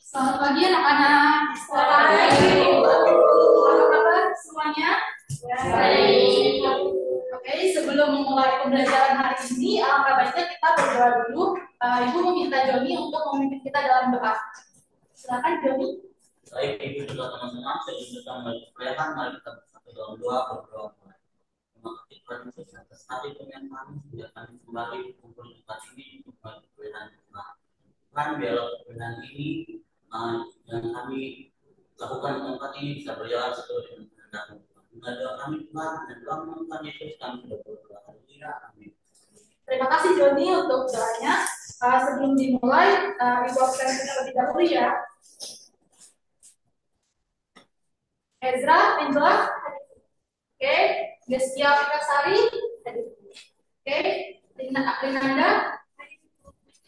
Selamat pagi anak-anak. Selamat pagi. Apa kabar semuanya? Baik. Oke, sebelum memulai pembelajaran hari ini, alangkah baiknya kita berdoa dulu. Ibu meminta Joni untuk memimpin kita dalam doa. Silakan Joni. Baik, Ibu juga teman-teman, sebelum kita mulai perkuliahan, mari kita bersatu dalam doa berdoa. Terima kasih Tuhan Yesus atas hari pemilihan kami, biar kami kembali berkumpul di tempat ini untuk mulai perkuliahan Tuhan. Tuhan, biarlah perkuliahan ini yang kami lakukan di tempat ini bisa berjalan sesuai dengan kehendak-Mu. Dengan doa kami Tuhan, dan doa Tuhan Yesus kami sudah berdoa. Haleluya, amin. Terima kasih Joni untuk doanya. Sebelum dimulai, Ibu absen terlebih dahulu ya. Ezra, Angela, oke. Destia Fikasari, oke. Linanda,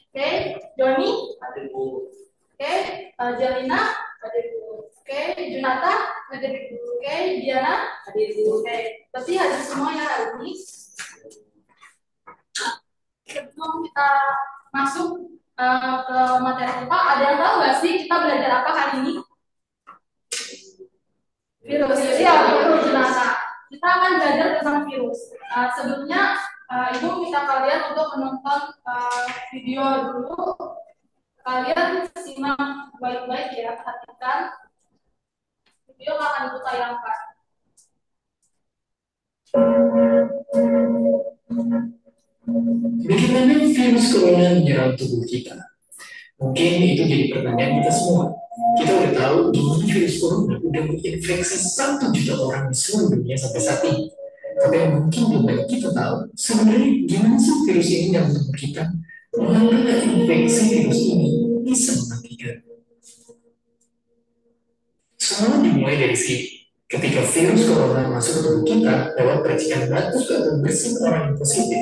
oke. Joni, oke. Jalina, oke. Junata, oke. Diana, oke. Berarti hadir semua ya hari ini. Sebelum kita masuk ke materi kita, ada yang tahu nggak sih kita belajar apa hari ini? Virus, ya, virus jenazah. Kita akan belajar tentang virus. Sebelumnya, Ibu minta kalian untuk menonton video dulu. Kalian simak baik-baik ya, perhatikan. Video akan Ibu tayangkan. Bagaimana virus corona menyerang tubuh kita? Mungkin itu jadi pertanyaan kita semua. Kita udah tahu gimana virus corona udah menginfeksi 1 juta orang di seluruh dunia sampai saat ini. Tapi yang mungkin belum banyak kita tahu, sebenarnya gimana sih virus ini dalam tubuh kita? Mengapa infeksi virus ini bisa mematikan? Semua dimulai dari sini. Ketika virus corona masuk ke tubuh kita lewat percikan batuk atau bersin orang yang positif,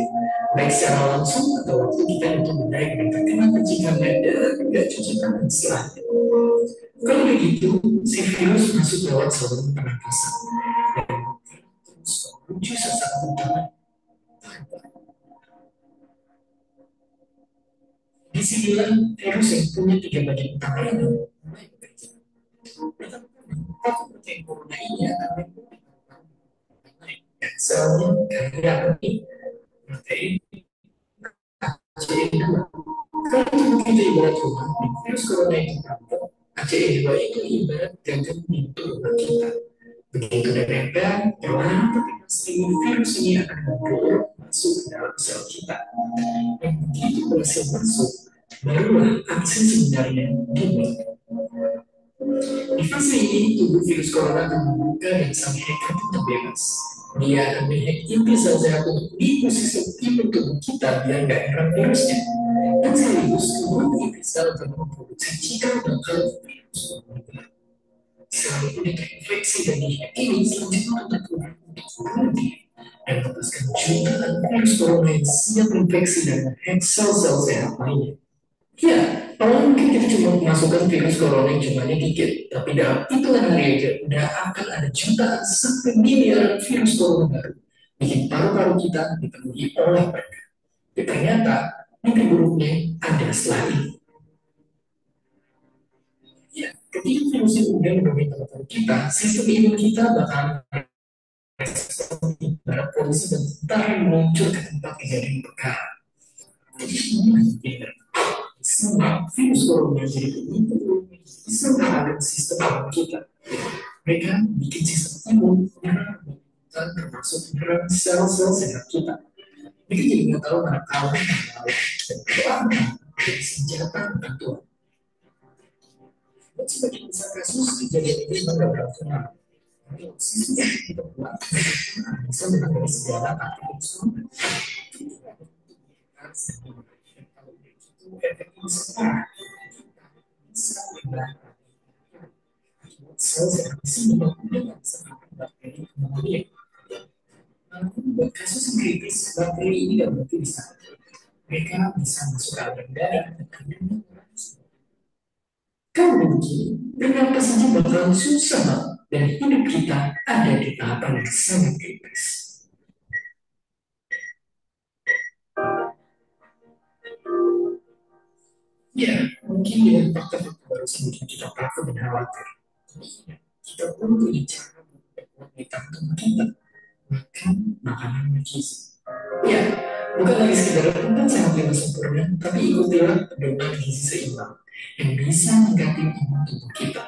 baik secara langsung atau waktu kita untuk menaik dan terkena percikan dan tidak cuci tangan setelahnya. Kalau begitu, si virus masuk lewat saluran pernapasan dan terus menuju sasaran utama. Disinilah virus yang punya 3 bagian utama ini mulai bekerja. Pertama, protein corona ini akan selnya karena ini protein ACE2. Kalau tubuh kita ibarat rumah, virus corona itu merampok, ACE2 itu ibarat gagang pintu rumah kita. Begitu dia nempel, perlahan tapi pasti virus ini akan membobol masuk ke dalam sel kita. Dan begitu berhasil masuk, barulah aksi sebenarnya dimulai. Di fase ini, tubuh virus corona akan membuka dan sang hacker tetap bebas. Dia akan menghack inti sel sehat untuk di sistem imun tubuh kita biar nggak nyerang virusnya. Dan sekaligus, tubuh inti sel akan memproduksi cikal bakal virus corona. Sel itu terinfeksi dan dihack ini selanjutnya berperan untuk bunuh diri dan melepaskan jutaan virus corona yang siap infeksi dan menghack sel-sel sehat lainnya. Ya, awalnya mungkin kita cuma masukkan virus corona yang jumlahnya dikit, tapi dalam hitungan hari aja udah akan ada jutaan sampai miliaran virus corona baru, bikin paru-paru kita dipenuhi oleh mereka. Tapi ternyata mimpi buruknya ada setelah ini. Ya, ketika virus itu udah menemukan paru-paru kita, sistem imun kita bakal ibarat polisi dan tentara yang meluncur ke tempat kejadian perkara. Jadi ini semua virus corona jadi pemicu bisa menghalangi sistem imun kita. Mereka bikin sistem imun menyerang dan termasuk menyerang sel-sel sehat kita. Mereka jadi nggak tahu mana kawan dan doa jadi senjata bantuan. Dan sebagian besar kasus kejadian ini mendapat kenal. Sistem yang kita buat bisa menangani segala aktivitas corona. Buat kasus yang kritis, bakteri ini tidak berarti bisa. Mereka bisa masuk ke aliran darah dan kandungan. Kalau begini, kenapa saja bakalan susah dan hidup kita ada di tahapan yang sangat kritis. Ya, mungkin dengan fakta-fakta terus bikin kita takut dan khawatir. Tapi ingat, kita pun punya cara buat vitamin kita makan makanan bergizi. Ya, bukan lagi sekedar tentang sehat yang sempurna, tapi ikutilah pedoman gizi seimbang yang bisa mengganti imun tubuh kita.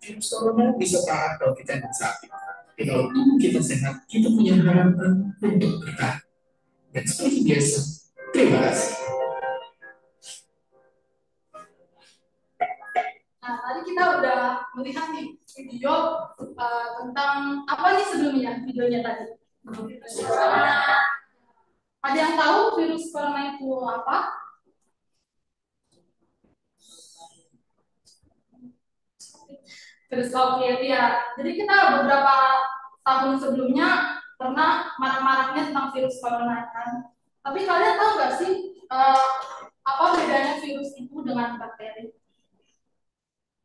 Virus corona bisa parah kalau kita nggak sakit. Tapi kalau tubuh kita sehat, kita punya harapan untuk bertahan. Dan seperti biasa, terima kasih. Nah, tadi kita udah melihat nih video tentang apa nih sebelumnya videonya tadi. Ada yang tahu virus corona itu apa? Virus COVID ya. Jadi kita beberapa tahun sebelumnya pernah marah-marahnya tentang virus corona kan. Tapi kalian tahu nggak sih apa bedanya virus itu dengan bakteri?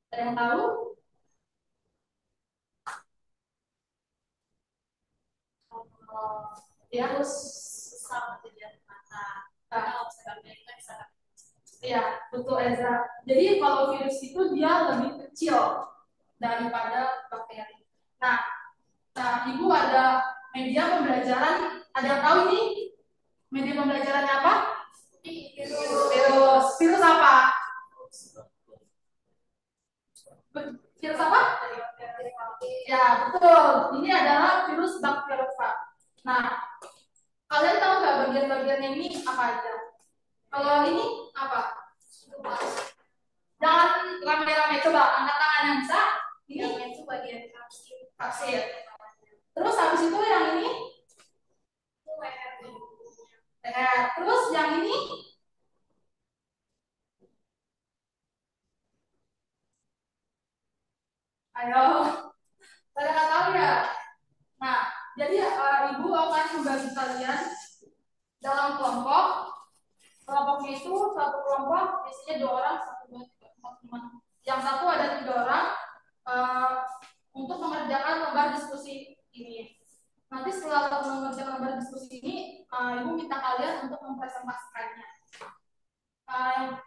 Ada yang tahu? Ya, harus sama saja mata. Iya, betul Ezra. Jadi kalau virus itu dia lebih kecil daripada bakteri. Nah, Ibu ada media pembelajaran. Ada yang tahu ini media pembelajarannya apa? Virus apa? Virus apa? Ya, betul. Ini adalah virus bakteriofa. Nah, kalian tahu nggak bagian-bagiannya ini apa aja? Kalau ini apa? Jangan rame-rame, coba angkat tangan yang bisa. Ini itu bagian vaksin. Terus habis itu yang ini? Terus yang ini? Ayo, pada nggak tahu ya? Nah, jadi Ibu akan membagi kalian dalam kelompok. Kelompoknya itu satu kelompok biasanya 2 orang, 1, 2, 3, 4, 5. Yang satu ada 3 orang untuk mengerjakan lembar diskusi ini. Nanti setelah mengerjakan lembar diskusi ini, Ibu minta kalian untuk mempresentasikannya.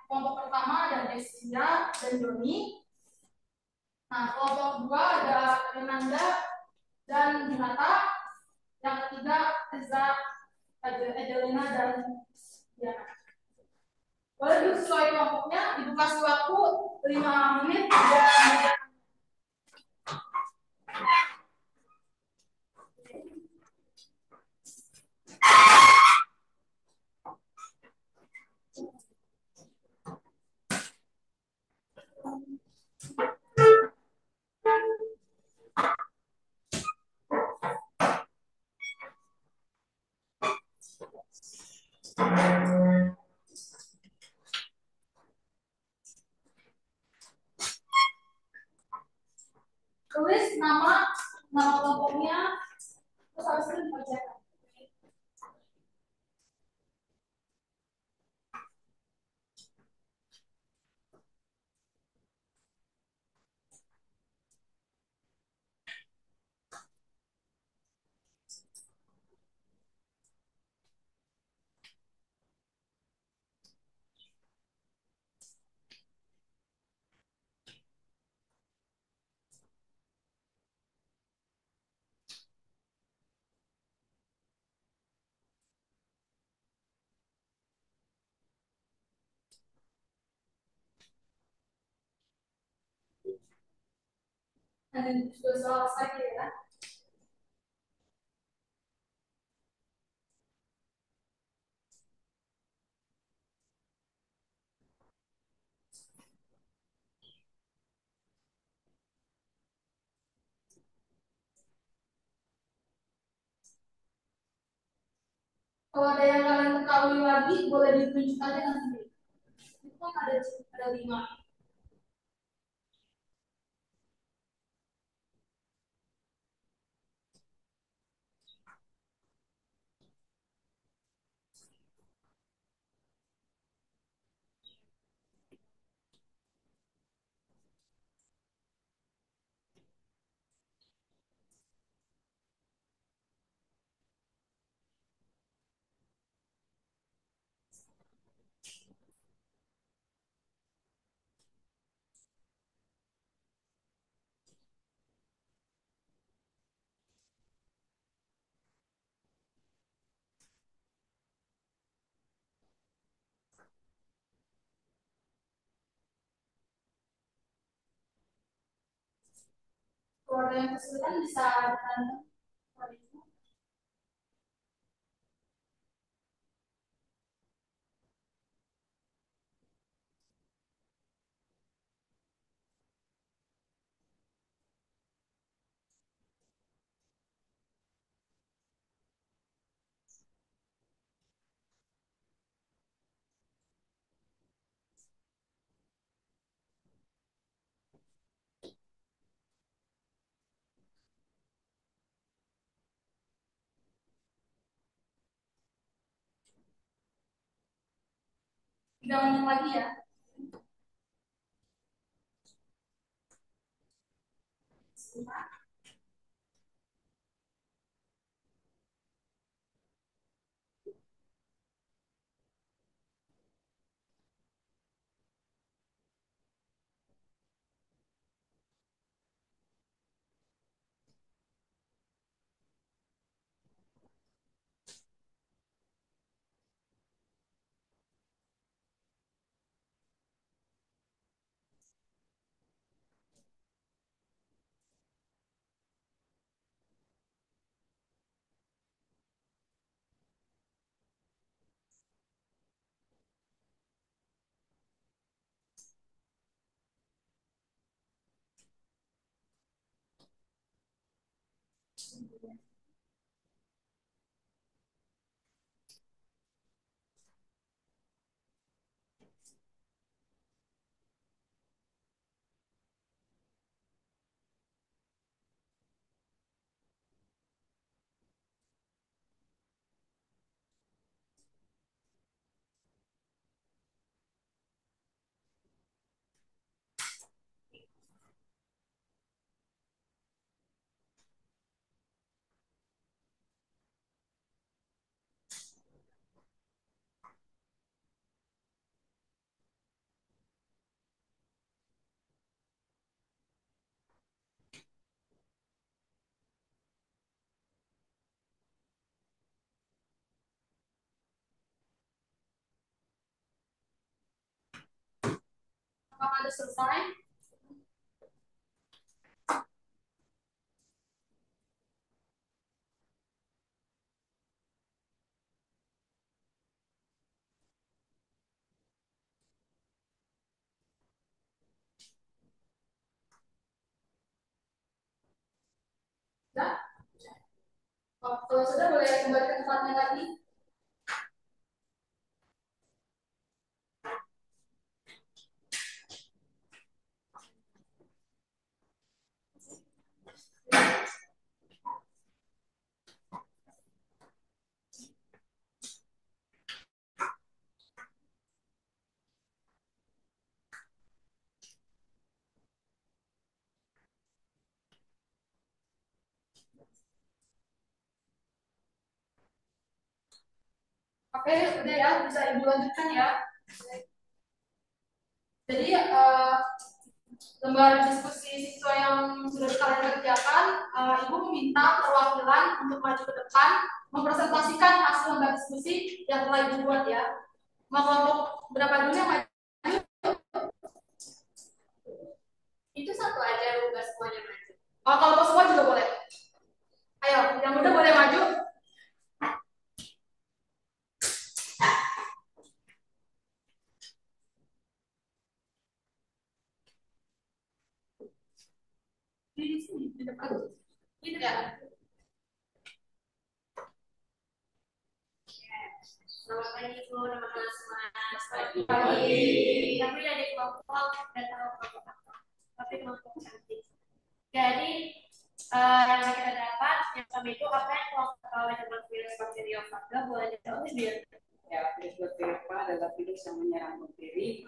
Kelompok pertama ada Desia dan Joni. Nah, kelompok 2 ada Renanda dan Junata. Yang ketiga Reza, Adelina dan Diana. Boleh sesuai kelompoknya, Ibu kasih waktu 5 menit dan tulis nama kelompoknya, terus habis itu dikerjakan. Dan sudah selesai ya. Kalau ada yang kalian ketahui lagi, boleh ditunjuk aja nanti. Itu kan ada 5. kalau ada yang kesulitan bisa ditanya. Tiga menit lagi ya. Apakah ada selesai? Sudah? Oh, kalau sudah boleh kembali ke tempatnya lagi. Oke, udah ya, bisa Ibu lanjutkan ya. Jadi, lembar diskusi siswa yang sudah kalian kerjakan, Ibu meminta perwakilan untuk maju ke depan, mempresentasikan hasil lembar diskusi yang telah Ibu buat ya. Mau kelompok berapa dulu yang maju? Itu satu aja, bukan semuanya maju. Oh, kalau semua juga boleh. Ayo, yang muda boleh maju. Di sini, di depan. Gitu ya. Selamat pagi Bu, nama semua. Selamat pagi. Kami dari kelompok dan kelompok apa? Tapi kelompok cantik. Jadi yang kita dapat yang pertama itu apa yang kelompok ketahui tentang virus bakteri Ofaga boleh ditahu biar. Ya, virus bakteri adalah virus yang menyerang bakteri,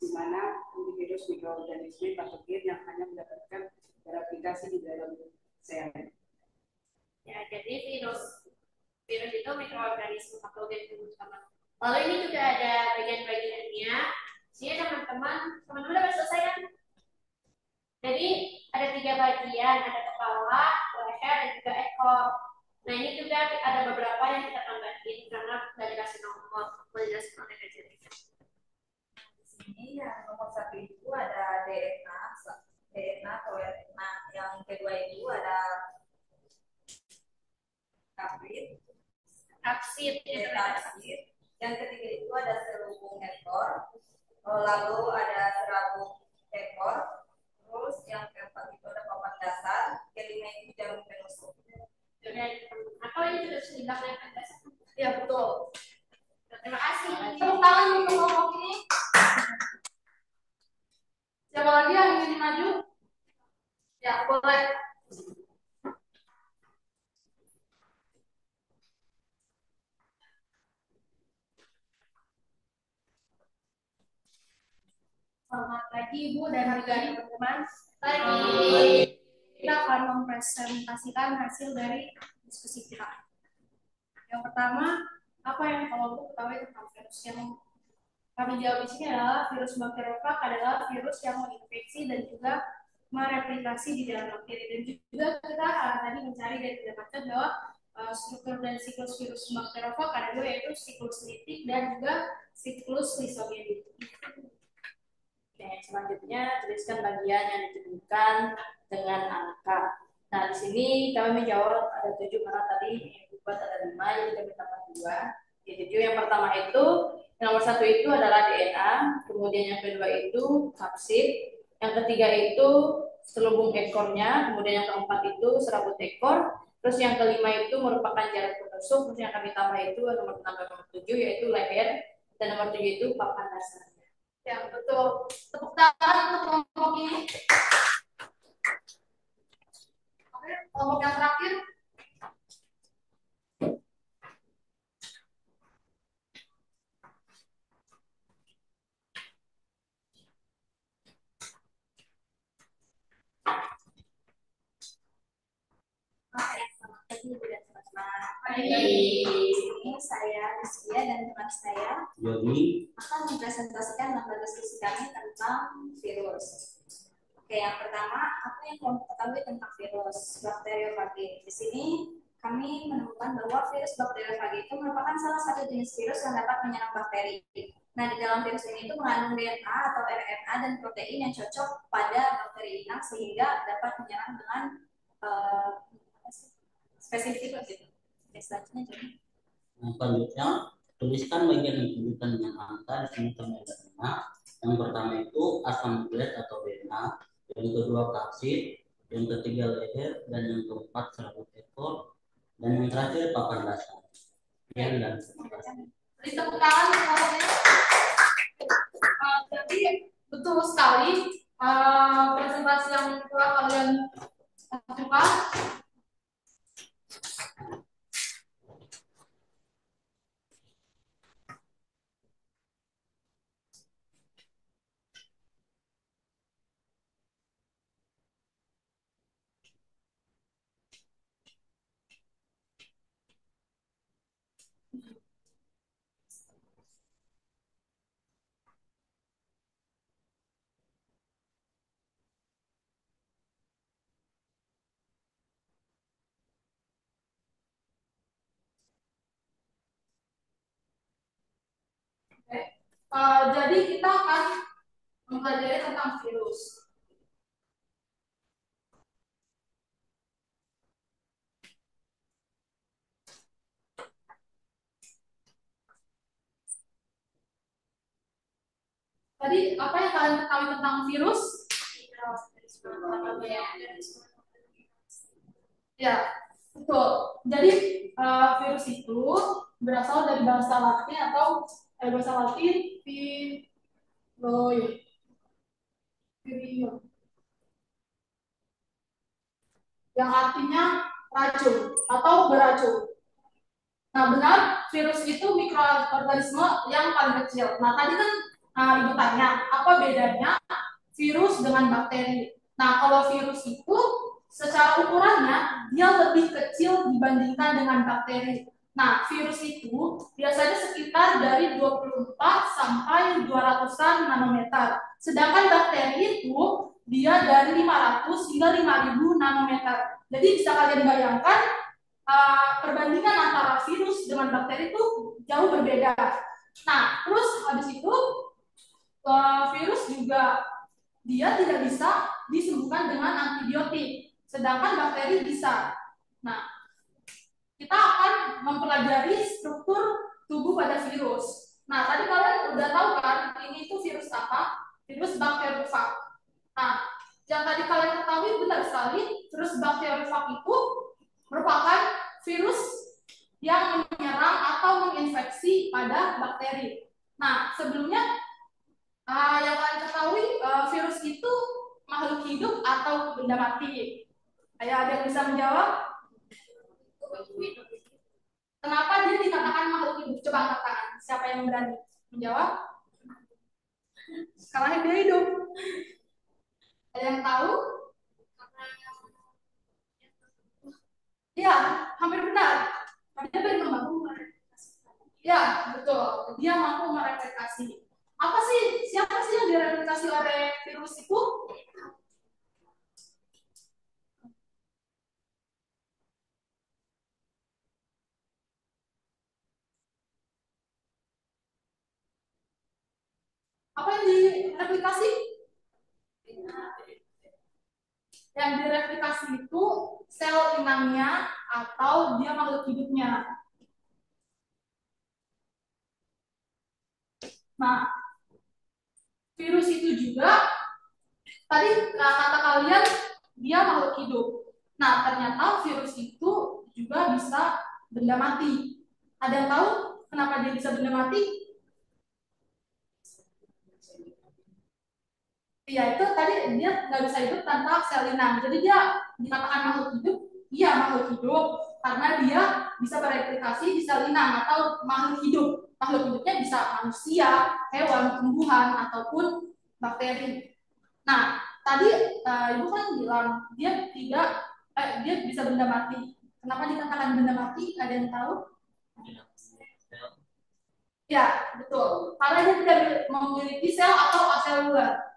di mana virus mikroorganisme patogen yang hanya mendapatkan beraplikasi di dalam sel. Ya, jadi virus itu mikroorganisme patogen teman-teman. Lalu ini juga ada bagian-bagiannya. Sini teman-teman udah selesai kan? Jadi ada 3 bagian, ada kepala, leher, dan juga ekor. Nah ini juga ada beberapa yang kita tambahin karena nggak dikasih nomor. Boleh jelaskan oleh Kak Jerry. Di sini yang nomor 1 itu ada DNA atau RNA. Yang kedua Yang ketiga itu ada selubung ekor, lalu ada serabut ekor, terus yang keempat itu ada papan dasar, kelima itu jarum penusuk. Atau ini sudah sudah kelihatan dasar? Ya betul. Terima kasih. Tepuk tangan untuk kelompok ini. Siapa lagi yang ingin maju? Ya boleh. Selamat pagi Ibu dan juga teman-teman. Pagi. Kita akan mempresentasikan hasil dari diskusi kita. Yang pertama, apa yang kelompok ketahui tentang virus? Yang kami jawab di sini adalah virus bakteriofag adalah virus yang menginfeksi dan juga mereplikasi di dalam bakteri. Dan juga kita tadi mencari dan mendapatkan bahwa struktur dan siklus virus bakteriofag ada dua, yaitu siklus litik dan juga siklus lisogenik. Oke, selanjutnya tuliskan bagian yang ditentukan dengan angka. Nah, di sini kami menjawab ada 7 karena tadi yang dibuat ada 5, jadi kami tambah 2. Jadi 7 yang pertama itu, yang nomor 1 itu adalah DNA, kemudian yang kedua itu kapsid, yang ketiga itu selubung ekornya, kemudian yang keempat itu serabut ekor, terus yang kelima itu merupakan jarum penusuk, terus yang kami tambah itu nomor 7 yaitu leher, dan nomor 7 itu papan dasar. Ya betul. Tepuk tangan untuk kelompok ini. Oke, kelompok yang terakhir. Selamat pagi Ibu dan teman-teman. Pagi. Ini saya Rizkia dan teman saya Joni, akan mempresentasikan lembaga diskusi kami tentang virus. Oke, yang pertama, apa yang kelompok ketahui tentang virus bakteriofagi? Di sini kami menemukan bahwa virus bakteriofagi itu merupakan salah satu jenis virus yang dapat menyerang bakteri. Nah, di dalam virus ini itu mengandung DNA atau RNA dan protein yang cocok pada bakteri inang sehingga dapat menyerang dengan spesifik gitu. Oke, selanjutnya jadi. Nah, selanjutnya tuliskan bagian yang ditentukan dengan angka. Di sini kami ada 5. Yang pertama itu asam nukleat atau DNA, yang kedua kapsid, yang ketiga leher, dan yang keempat serabut ekor, dan yang terakhir papan dasar. Sekian dan terima kasih. Beri tepuk tangan untuk kelompoknya. Jadi betul sekali presentasi yang telah kalian lakukan. Jadi kita akan mempelajari tentang virus. Tadi apa yang kalian ketahui tentang virus? Ya, betul. Jadi virus itu berasal dari bahasa Latin atau bahasa Latin virion, yang artinya racun atau beracun. Nah, benar, virus itu mikroorganisme yang paling kecil. Nah, tadi kan Ibu tanya, apa bedanya virus dengan bakteri? Nah, kalau virus itu secara ukurannya dia lebih kecil dibandingkan dengan bakteri. Nah, virus itu biasanya sekitar dari 24 sampai 200-an nanometer. Sedangkan bakteri itu dia dari 500 hingga 5000 nanometer. Jadi bisa kalian bayangkan perbandingan antara virus dengan bakteri itu jauh berbeda. Nah, terus habis itu virus juga dia tidak bisa disembuhkan dengan antibiotik, sedangkan bakteri bisa. Nah, kita akan mempelajari struktur tubuh pada virus. Nah, tadi kalian udah tahu kan, ini itu virus apa? Virus bakteriofag. Nah, yang tadi kalian ketahui benar sekali, virus bakteriofag itu merupakan virus yang menyerang atau menginfeksi pada bakteri. Nah, sebelumnya yang kalian ketahui virus itu makhluk hidup atau benda mati. Ada yang bisa menjawab? Kenapa dia dikatakan makhluk hidup? Coba angkat tangan. Siapa yang berani menjawab? Karena dia hidup. Ada yang tahu? Ya, hampir benar. Dia mampu mereplikasi. Ya, betul. Dia mampu mereplikasi. Apa sih? Siapa sih yang direplikasi oleh virus itu? Apa yang direplikasi? Yang direplikasi itu sel inangnya atau dia makhluk hidupnya. Nah, virus itu juga tadi kata kalian dia makhluk hidup. Nah, ternyata virus itu juga bisa benda mati. Ada yang tahu kenapa dia bisa benda mati? Iya, itu tadi dia nggak bisa hidup tanpa sel inang. Jadi dia dikatakan makhluk hidup. Iya, makhluk hidup karena dia bisa bereplikasi di sel inang atau makhluk hidup. Makhluk hidupnya bisa manusia, hewan, tumbuhan, ataupun bakteri. Nah, tadi Ibu kan bilang dia dia bisa benda mati. Kenapa dikatakan benda mati? Ada yang tahu? Ya, betul. Karena dia tidak memiliki sel atau aselular.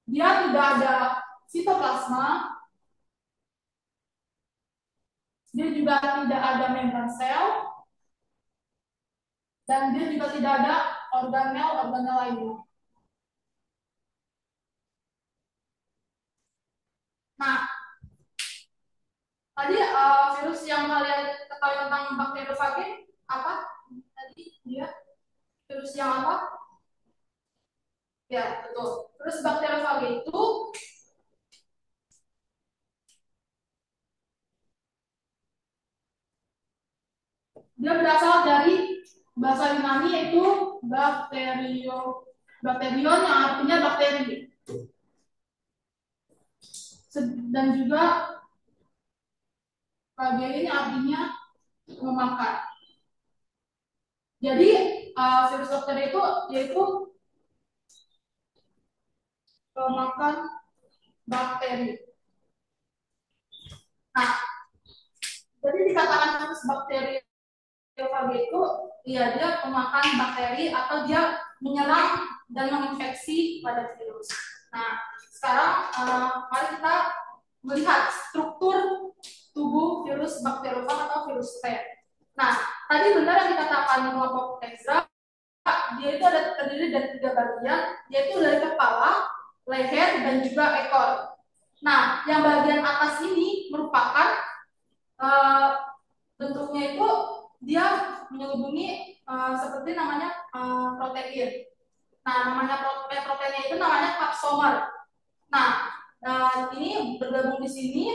Dia tidak ada sitoplasma, dia juga tidak ada membran sel, dan dia juga tidak ada organel lainnya. Nah, tadi virus yang kalian ketahui tentang bakteriofage apa? Tadi dia virus yang apa? Ya, betul. Terus bakteriofage itu dia berasal dari bahasa Yunani yaitu bakterion yang artinya bakteri. Dan juga bagian ini artinya memakan. Jadi virus bakteri itu yaitu pemakan bakteri. Nah, jadi dikatakan virus bakteri itu, ya dia pemakan bakteri atau dia menyerang dan menginfeksi pada virus. Nah, sekarang mari kita melihat struktur tubuh virus bakteriofag atau virus T. Nah, tadi benar yang dikatakan kelompok Ezra, dia itu ada terdiri dari 3 bagian, yaitu dari kepala, leher, dan juga ekor. Nah, yang bagian atas ini merupakan bentuknya itu dia menyelubungi seperti namanya protein. Nah, namanya proteinnya itu namanya kapsomer. Nah, ini bergabung di sini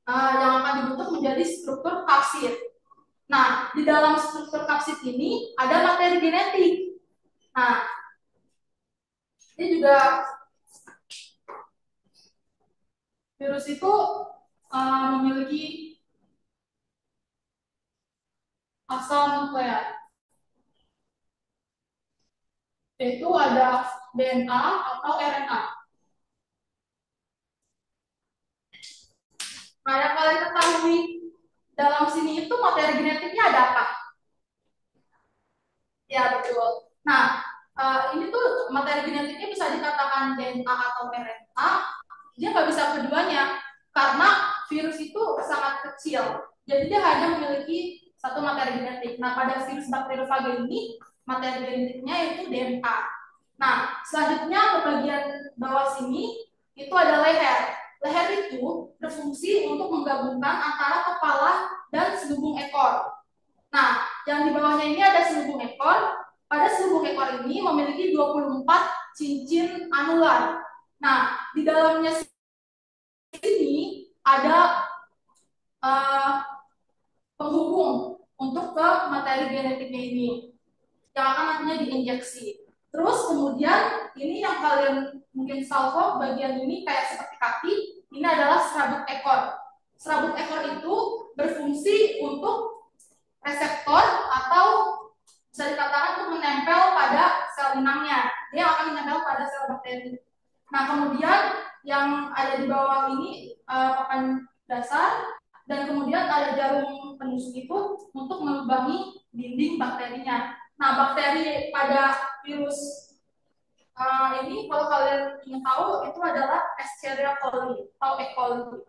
yang akan dibentuk menjadi struktur kapsid. Nah, di dalam struktur kapsid ini ada materi genetik. Nah, ini juga virus itu memiliki asal nukleat, yaitu ada DNA atau RNA. Nah, yang kalian ketahui dalam sini itu materi genetiknya ada apa? Ya, betul. Nah, ini tuh materi genetiknya bisa dikatakan DNA atau RNA. Dia nggak bisa keduanya karena virus itu sangat kecil. Jadi dia hanya memiliki satu materi genetik. Nah, pada virus bakteriofage ini materi genetiknya itu DNA. Nah, selanjutnya ke bagian bawah sini itu ada leher. Leher itu berfungsi untuk menggabungkan antara kepala dan selubung ekor. yang di bawahnya ini ada selubung ekor. Pada selubung ekor ini memiliki 24 cincin anular. Nah, di dalamnya sini ada penghubung untuk ke materi genetiknya ini yang akan nantinya diinjeksi. Terus kemudian ini yang kalian mungkin tahu bagian ini kayak seperti kaki, ini adalah serabut ekor. Serabut ekor itu berfungsi untuk reseptor atau bisa dikatakan untuk menempel pada sel inangnya. Dia akan menempel pada sel bakteri. Nah, kemudian yang ada di bawah ini papan dasar, dan kemudian ada jarum penusuk itu untuk melubangi dinding bakterinya. Nah, bakteri pada virus ini kalau kalian ingin tahu itu adalah Escherichia coli atau E. coli.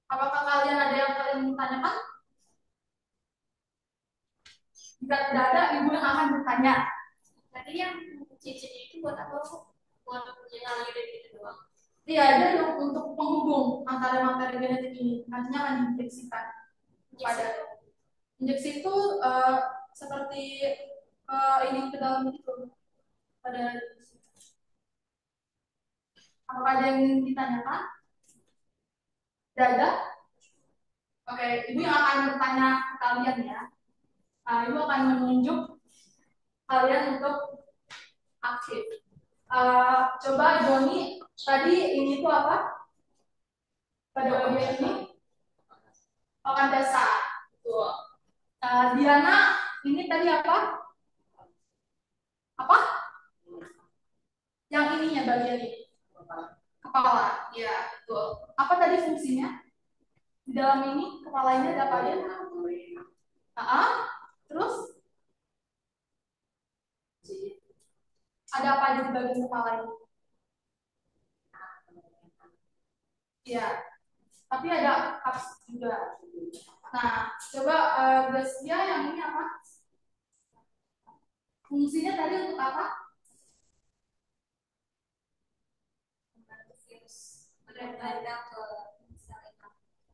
Apakah kalian ada yang kalian ingin tanyakan? Jika tidak ada, ibu yang akan bertanya. Tadi yang cincinnya itu buat apa, Bu? Buat nyalain gitu doang. Iya, jadi untuk penghubung antara materi genetik ini nantinya akan diinjeksikan. Injeksi itu seperti ini ke dalam itu. Pada apakah ada yang ditanyakan? Tidak ada? Oke, ibu yang akan bertanya ke kalian ya. Ibu akan menunjuk kalian untuk aktif. Coba Joni, tadi ini tuh apa? Pada bagian ini papan dasar. Diana, ini tadi apa? Apa? Yang ininya bagian ini. Kepala. Ya, betul. Apa tadi fungsinya? Di dalam ini kepala ini ada apa aja? Terus ada apa aja di bagian kepala ini? Ya, tapi ada cups juga. Nah, coba Gracia yang ini apa? Fungsinya tadi untuk apa?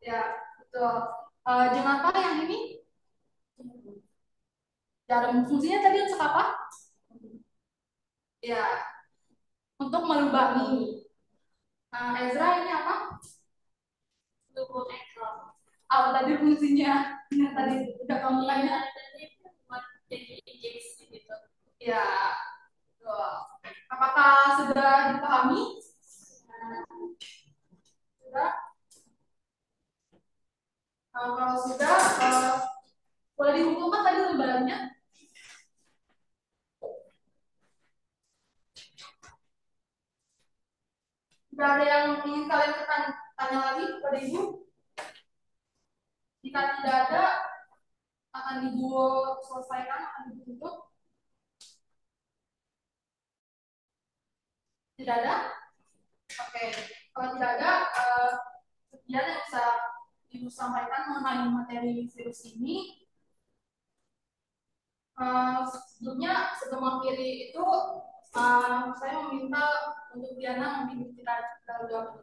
Ya, betul. Jenapa yang ini? Jarum. Fungsinya tadi untuk apa? Ya, untuk melubangi. Ezra ini apa? Selubung ekor. Apa tadi fungsinya? Yang tadi udah kamu tanya. Buat jadi injeksi gitu. Ya, betul. Apakah sudah dipahami? Sudah? Kalau sudah, boleh dikumpulkan tadi lembarannya. Jika ada yang ingin kalian tanya lagi kepada ibu, jika tidak ada, akan ibu selesaikan, akan ibu tutup. Tidak ada? Oke, kalau tidak ada, sekian yang bisa ibu sampaikan mengenai materi virus ini. Sebelumnya, sebelum mengakhiri itu, saya meminta untuk Diana memimpin kita terlebih dahulu.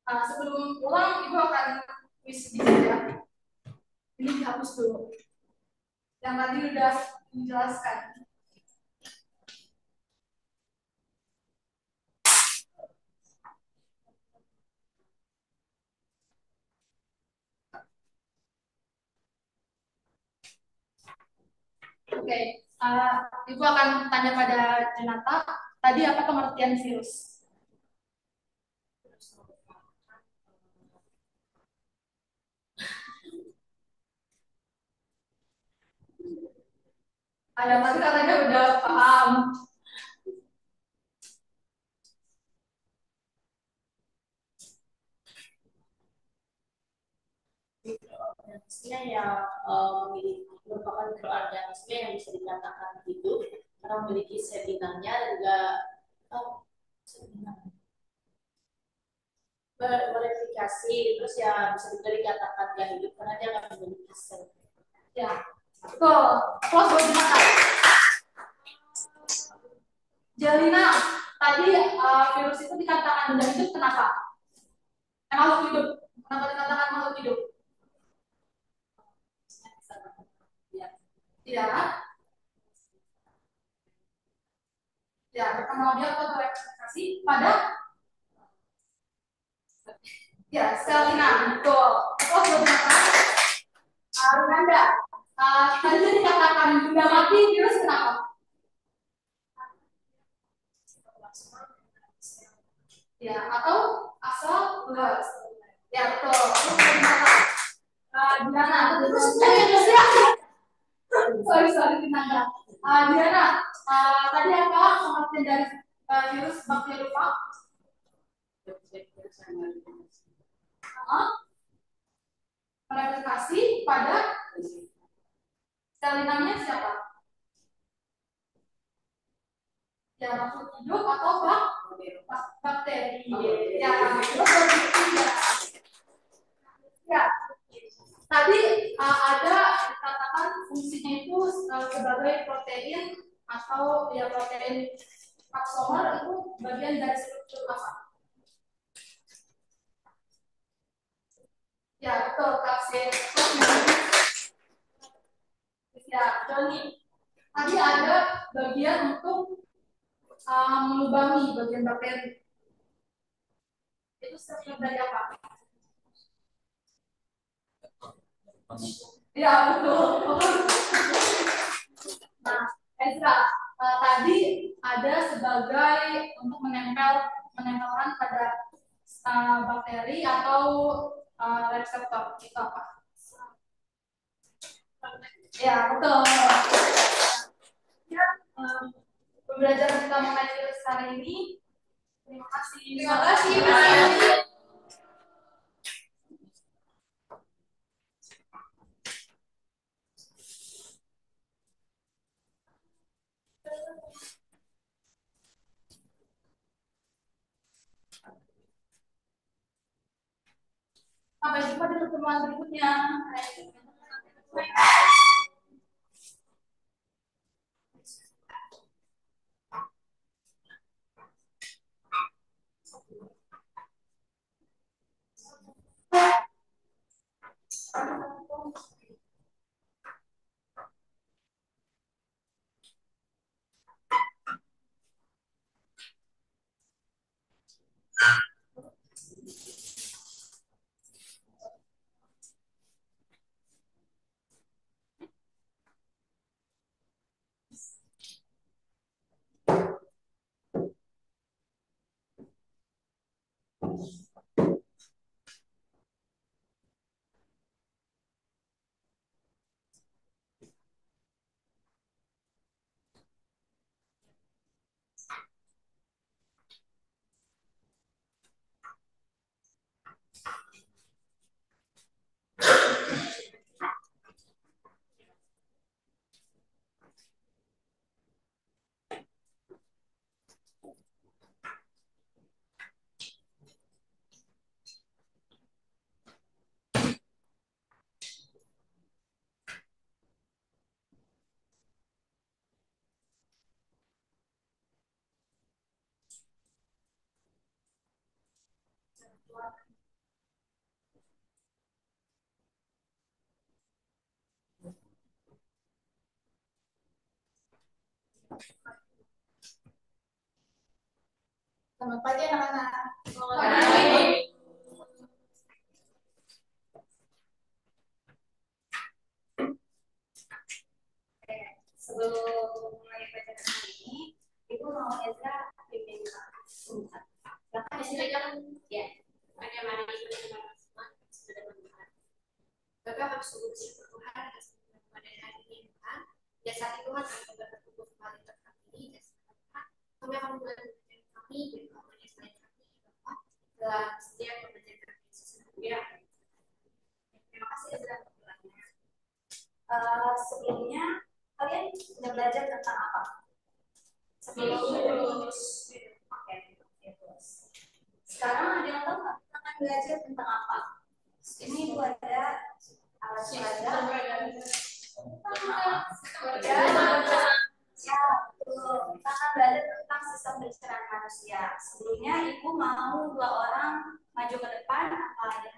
Sebelum pulang, ibu akan quiz sedikit ya. Ini dihapus dulu. Yang tadi udah menjelaskan. Oke, ibu akan tanya pada Jenata. Tadi apa pengertian virus? Ada tadi katanya udah paham. mikroorganisme yang merupakan mikroorganisme yang bisa dikatakan hidup karena memiliki sel inangnya dan juga bereplikasi, terus ya bisa juga dikatakan dia hidup karena dia nggak memiliki sel. Ya, betul. Close buat dimakan. Jelina, tadi virus itu dikatakan benda hidup kenapa? Makhluk hidup. Kenapa dikatakan makhluk hidup? Ya. Ya, berkembang biak atau bereplikasi pada ya sel inang. Betul. Close buat dimakan. Randa, tadi dikatakan benda mati virus kenapa? Ya, atau asal ular. Ya, betul. Diana, sorry, Diana. Diana, tadi apa pengertian dari virus bakteriofag? Mereplikasi pada sel inangnya siapa? Ya, makhluk hidup atau bakteri. Ya, ya. Tadi ada dikatakan fungsinya itu sebagai protein atau ya protein apsomer itu bagian dari struktur apa? Ya, betul, kapsid. Ya, Joni. Tadi ada bagian untuk melubangi bagian bakteri. Itu struktur dari apa? Ya, betul. Nah, Ezra, tadi ada sebagai untuk menempelkan pada bakteri atau reseptor itu apa? Ya, betul. Ya, pembelajaran kita mengenai virus hari ini. Terima kasih. Terima kasih. Sampai jumpa di pertemuan berikutnya. Selamat pagi anak-anak. Selamat pagi. Sebelum mulai pelajaran hari ini, Ibu mau Ezra bimbing sebentar. Bahkan di sini kan ya, Hanya mari kita semua sudah mendengar. Bapak harus sungguh bersyukur Tuhan atas pada hari ini Tuhan. Ya saat itu Tuhan akan dapat tumbuh kembali terkami dan sekarang kami akan mulai belajar kami dan kami selain kami Bapak dalam setiap pembelajaran Yesus. Ya. Terima kasih Ezra. Sebelumnya kalian udah belajar tentang apa? Sebelum virus. Oke, virus. Sekarang ada yang tahu nggak kita akan belajar tentang apa? Ini itu ada alat pelajar. Ya, betul. Kita akan belajar tentang sistem pencernaan manusia. Sebelumnya ibu mau 2 orang maju ke depan apa ada?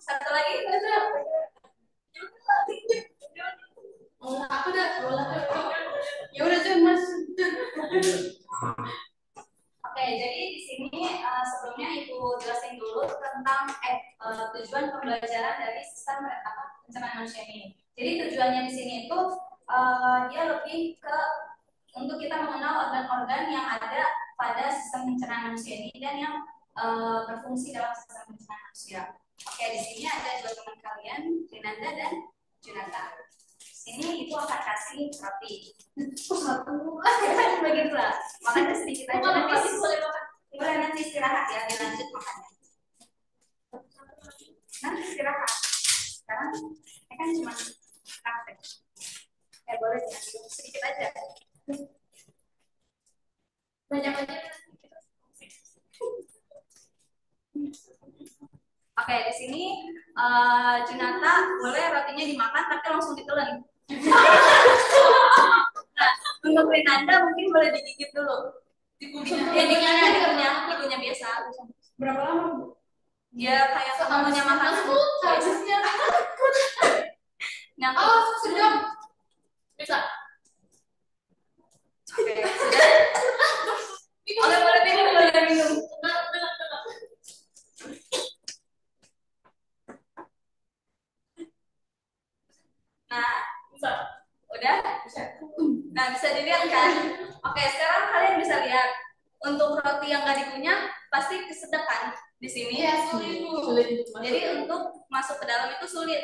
Satu lagi. Aku udah, ya udah tuh Mas. Oke, jadi di sini sebelumnya Ibu jelasin dulu tentang tujuan pembelajaran dari sistem pencernaan manusia ini. Jadi tujuannya di sini itu dia lebih ke untuk kita mengenal organ-organ yang ada pada sistem pencernaan manusia ini dan yang berfungsi dalam sistem pencernaan manusia. Oke, di sini ada 2 teman kalian, Rinanda dan Junata. Sini itu akan kasih roti. Satu, bagi pula. Makanya sedikit aja. Boleh nanti istirahat ya, dilanjut makannya. Nanti istirahat. Sekarang kan cuma praktek. Boleh sedikit aja. Banyak aja. Oke, di sini Junata boleh rotinya dimakan tapi langsung ditelan. Nah, untuk Rinanda mungkin boleh digigit dulu. Dikunyah biasa. Berapa lama, Bu? Ya kayak kamunya makan. Habisnya. Oh, sudah. Bisa. Oke, sudah. Boleh minum, boleh minum. Nah, udah? Nah, bisa dilihat kan? Oke, sekarang kalian bisa lihat. Untuk roti yang nggak dikunyah, pasti kesedek kan di sini. Iya, sulit. Jadi untuk masuk ke dalam itu sulit.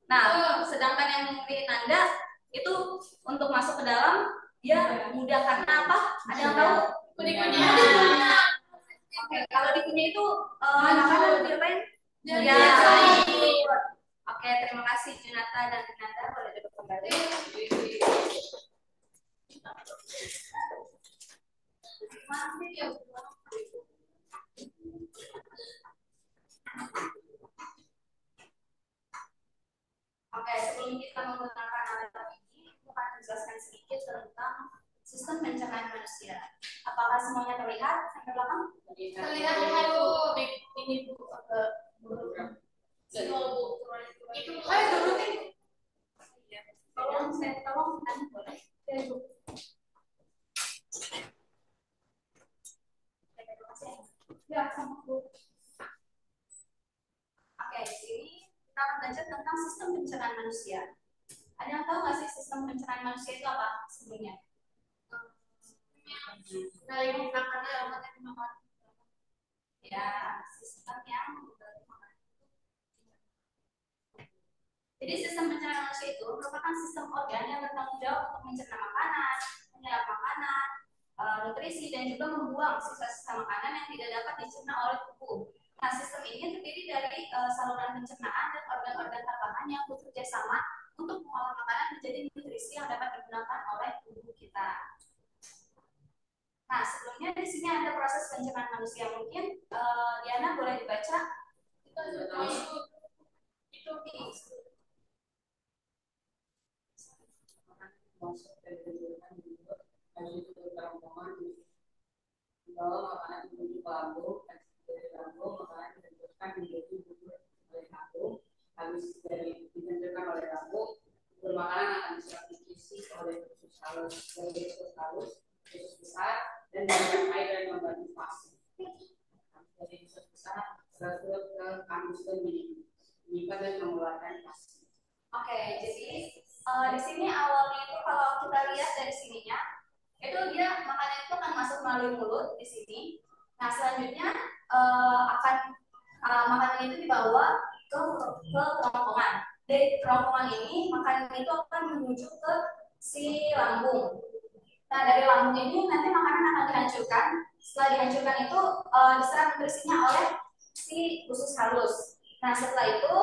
Nah, sedangkan yang Rinanda itu untuk masuk ke dalam dia mudah karena apa? Ada yang tahu? Dikunyah. Oke, kalau dikunyah itu makanan diapain? Ya. Oke, terima kasih Junata dan Rinanda, boleh duduk kembali. Oke, sebelum kita menggunakan alat ini, aku akan menjelaskan sedikit tentang sistem pencernaan manusia. Apakah semuanya terlihat sampai belakang? Terlihat Bu. Ini Bu. Itu ayo dulu nih. Tolong boleh. Ya, Bu. Ya, sama Bu. Oke, di sini kita akan belajar tentang sistem pencernaan manusia. Ada yang tahu nggak sih sistem pencernaan manusia itu apa sebelumnya? Dari makanan. Ya, sistem yang jadi sistem pencernaan manusia itu merupakan sistem organ yang bertanggung jawab untuk mencerna makanan, menyerap makanan, nutrisi, dan juga membuang sisa-sisa makanan yang tidak dapat dicerna oleh tubuh. Nah, sistem ini terdiri dari saluran pencernaan dan organ-organ tambahan yang bekerja sama untuk mengolah makanan menjadi nutrisi yang dapat digunakan oleh tubuh kita. Nah, sebelumnya di sini ada proses pencernaan manusia. Mungkin Diana boleh dibaca. Itu di masuk dari tenggorokan mulut, lalu ke kerongkongan, membawa makanan menuju ke lambung, dari lambung makanan ditentukan menjadi bubur oleh lambung, habis dari ditentukan oleh lambung, bubur makanan akan diserap diisi oleh usus halus, dari usus halus, usus besar, dan dalam air dan membantu pasti. Dari usus besar berturut ke kandus dan menyikat dan mengeluarkan pasti. Oke, jadi di sini awalnya itu kalau kita lihat dari sininya, itu dia makanan itu akan masuk melalui mulut di sini. Nah, selanjutnya makanan itu dibawa ke kerongkongan. Dari kerongkongan ini makanan itu akan menuju ke si lambung. Nah, dari lambung ini nanti makanan akan dihancurkan. Setelah dihancurkan itu diserap nutrisinya oleh si usus halus. Nah, setelah itu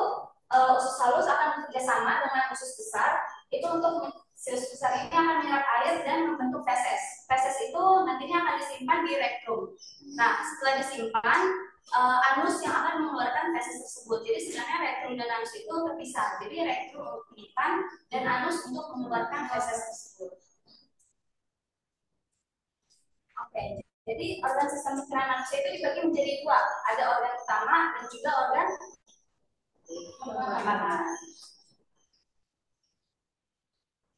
usus halus akan bekerja sama dengan usus besar itu untuk si usus besar ini akan menyerap air dan membentuk feses. Feses itu nantinya akan disimpan di rektum. Nah, setelah disimpan anus yang akan mengeluarkan feses tersebut. Jadi sebenarnya rektum dan anus itu terpisah. Jadi rektum untuk menyimpan dan anus untuk mengeluarkan feses tersebut. Oke, jadi organ sistem pencernaan manusia itu dibagi menjadi dua. Ada organ utama dan juga organ makanan.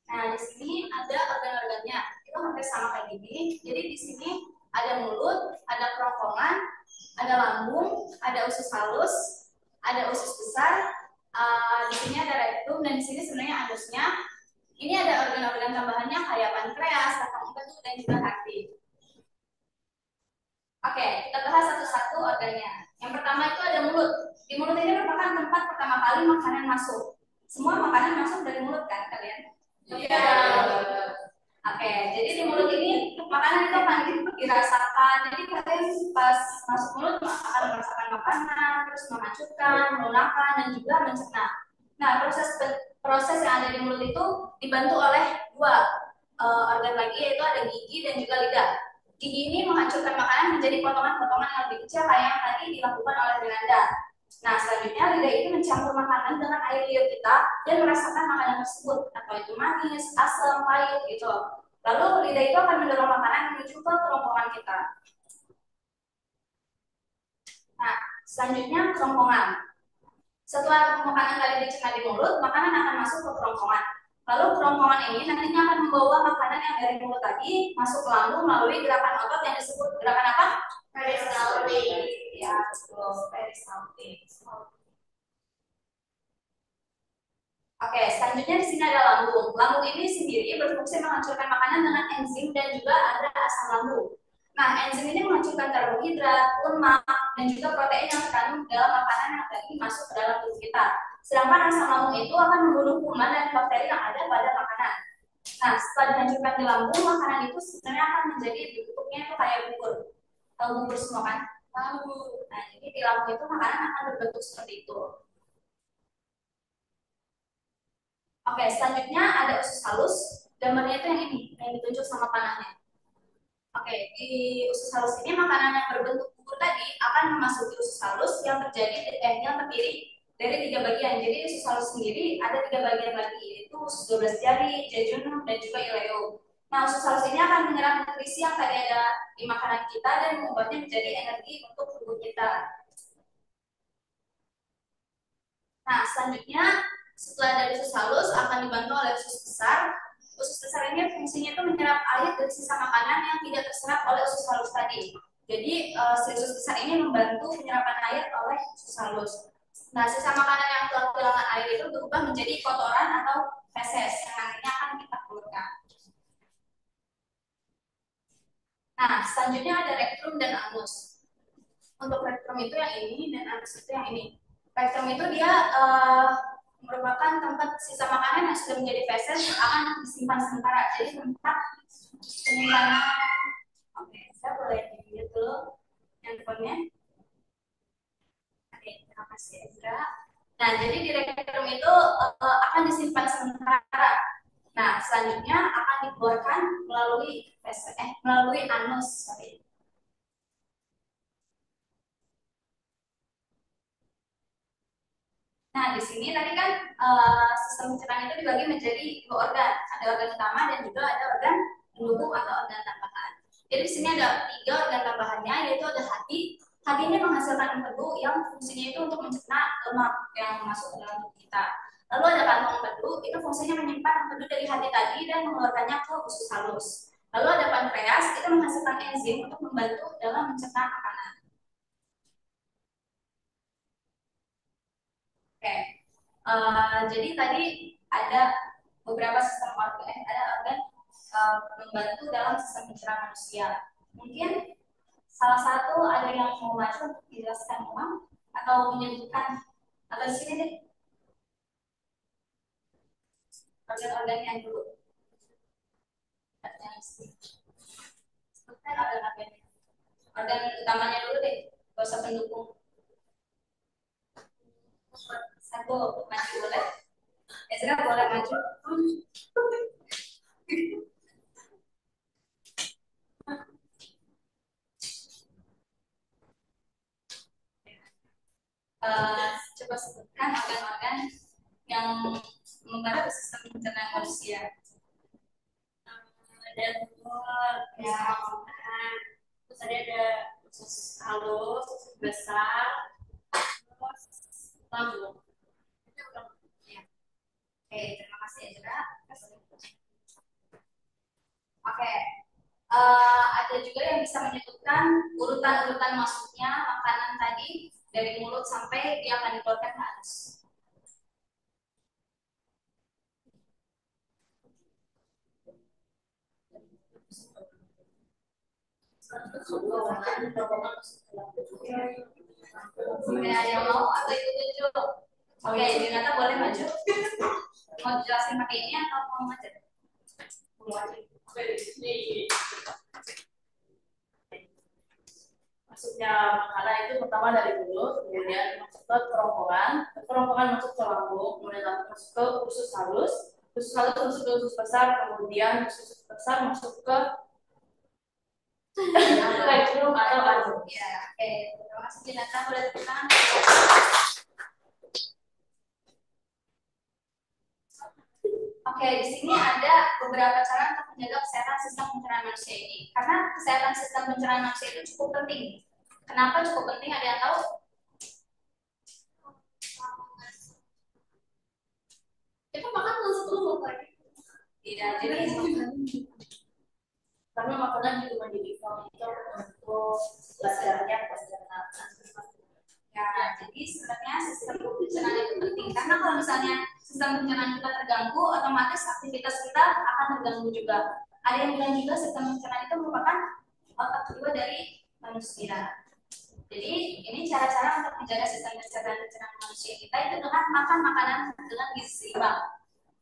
Nah, di sini ada organ-organnya. Itu hampir sama kayak gini. Jadi di sini ada mulut, ada kerongkongan, ada lambung, ada usus halus, ada usus besar. Di sini ada rektum dan di sini sebenarnya anusnya. Ini ada organ-organ tambahannya kayak pankreas, kantong empedu dan juga hati. Oke, kita bahas satu-satu organnya. Yang pertama itu ada mulut. Di mulut ini merupakan tempat pertama kali makanan masuk. Semua makanan masuk dari mulut kan kalian? Iya. Oke, jadi di mulut ini makanan itu akan dirasakan. Jadi kalian pas masuk mulut akan merasakan makanan, terus menghancurkan, melunakan, dan juga mencerna. Nah, proses yang ada di mulut itu dibantu oleh dua organ lagi, yaitu ada gigi dan juga lidah. Gigi ini menghancurkan makanan menjadi potongan-potongan yang lebih kecil kayak yang tadi dilakukan oleh Renanda. Nah, selanjutnya lidah itu mencampur makanan dengan air liur kita dan merasakan makanan tersebut, atau itu manis, asam, pahit gitu. Lalu lidah itu akan mendorong makanan menuju ke kerongkongan kita. Nah, selanjutnya kerongkongan. Setelah makanan tadi dicerna di mulut, makanan akan masuk ke kerongkongan. Lalu kerongkongan ini nantinya akan membawa makanan yang dari mulut tadi masuk ke lambung melalui gerakan otot yang disebut gerakan apa? Peristaltik. Ya, betul, peristaltik. Oke, selanjutnya di sini ada lambung. Lambung ini sendiri berfungsi menghancurkan makanan dengan enzim dan juga ada asam lambung. Nah, enzim ini menghancurkan karbohidrat, lemak, dan juga protein yang terkandung dalam makanan yang tadi masuk ke dalam tubuh kita. Sedangkan asam lambung itu akan membunuh kuman dan bakteri yang ada pada makanan. Nah, setelah dihancurkan di lambung, makanan itu sebenarnya akan menjadi bentuknya itu kayak bubur. Tahu bubur semua kan? Tahu. Nah, jadi di lambung itu makanan akan berbentuk seperti itu. Oke, selanjutnya ada usus halus. Gambarnya itu yang ini, yang ditunjuk sama panahnya. Oke, di usus halus ini makanan yang berbentuk bubur tadi akan memasuki usus halus yang yang terdiri dari 3 bagian. Jadi usus halus sendiri ada 3 bagian lagi, yaitu usus 12 jari, jejunum, dan juga ileum. Nah, usus halus ini akan menyerap nutrisi yang tadi ada di makanan kita dan membuatnya menjadi energi untuk tubuh kita. Nah, selanjutnya setelah dari usus halus akan dibantu oleh usus besar. Usus besar ini fungsinya itu menyerap air dari sisa makanan yang tidak terserap oleh usus halus tadi. Jadi si usus besar ini membantu penyerapan air oleh usus halus. Nah, sisa makanan yang telah kehilangan air itu berubah menjadi kotoran atau feses yang nantinya akan kita keluarkan. Nah, selanjutnya ada rektum dan anus. Untuk rektum itu yang ini dan anus itu yang ini. Rektum itu dia merupakan tempat sisa makanan yang sudah menjadi feses akan disimpan sementara. Jadi tempat penyimpanan. Oke, saya boleh dilihat dulu handphonenya. Oke, terima kasih Ezra. Nah, jadi di rektum itu akan disimpan sementara. Nah, selanjutnya akan dikeluarkan melalui melalui anus. Sorry. Nah, di sini tadi kan sistem pencernaan itu dibagi menjadi 2 organ. Ada organ utama dan juga ada organ pendukung atau organ tambahan. Jadi di sini ada 3 organ tambahannya, yaitu ada hati. Hati ini menghasilkan empedu yang fungsinya itu untuk mencerna lemak yang masuk ke dalam tubuh kita. Lalu ada kantong empedu, itu fungsinya menyimpan empedu dari hati tadi dan mengeluarkannya ke usus halus. Lalu ada pankreas, itu menghasilkan enzim untuk membantu dalam mencerna makanan. Oke, jadi tadi ada beberapa sistem organ, ada organ membantu dalam sistem pencernaan manusia. Mungkin salah satu ada yang mau maju untuk dijelaskan ulang atau menyebutkan atau di sini deh organ-organnya dulu. Sebutkan organ-organnya. Organ utamanya dulu deh, gak usah pendukung. Satu, maju boleh. Ezra boleh maju. Coba sebutkan organ-organ yang membantu sistem pencernaan manusia. Ada telur, ya, terus ada usus halus, usus besar, terus lambung. Ya. Oke, terima kasih Ezra. Oke, ada juga yang bisa menyebutkan urutan-urutan masuknya makanan tadi dari mulut sampai dia akan dikeluarkan ke anus. Ada yang mau atau ikut dulu? Oke, Dinata boleh maju. Mau jelasin pakai ini atau mau maju? Masuknya makanan itu pertama dari mulut, kemudian masuk ke kerongkongan masuk ke lambung, kemudian masuk ke usus halus masuk ke usus besar, kemudian usus besar masuk ke rektum atau anus. Ya, oke. Terima kasih Dinata, boleh tepuk tangan. Oke, di sini ada beberapa cara untuk menjaga kesehatan sistem pencernaan manusia ini. Karena kesehatan sistem pencernaan manusia itu cukup penting. Kenapa cukup penting? Ada yang tahu? Kita makan terus dulu lagi. Tidak, jadi Karena makanan juga menjadi faktor untuk belajarnya pencernaan. ya, jadi sebenarnya sistem pencernaan itu penting. Karena kalau misalnya sistem pencernaan kita terganggu, otomatis aktivitas kita akan terganggu juga. Ada yang bilang juga sistem pencernaan itu merupakan otak kedua dari manusia. Jadi ini cara-cara untuk menjaga sistem pencernaan manusia kita itu dengan makan makanan dengan gizi seimbang.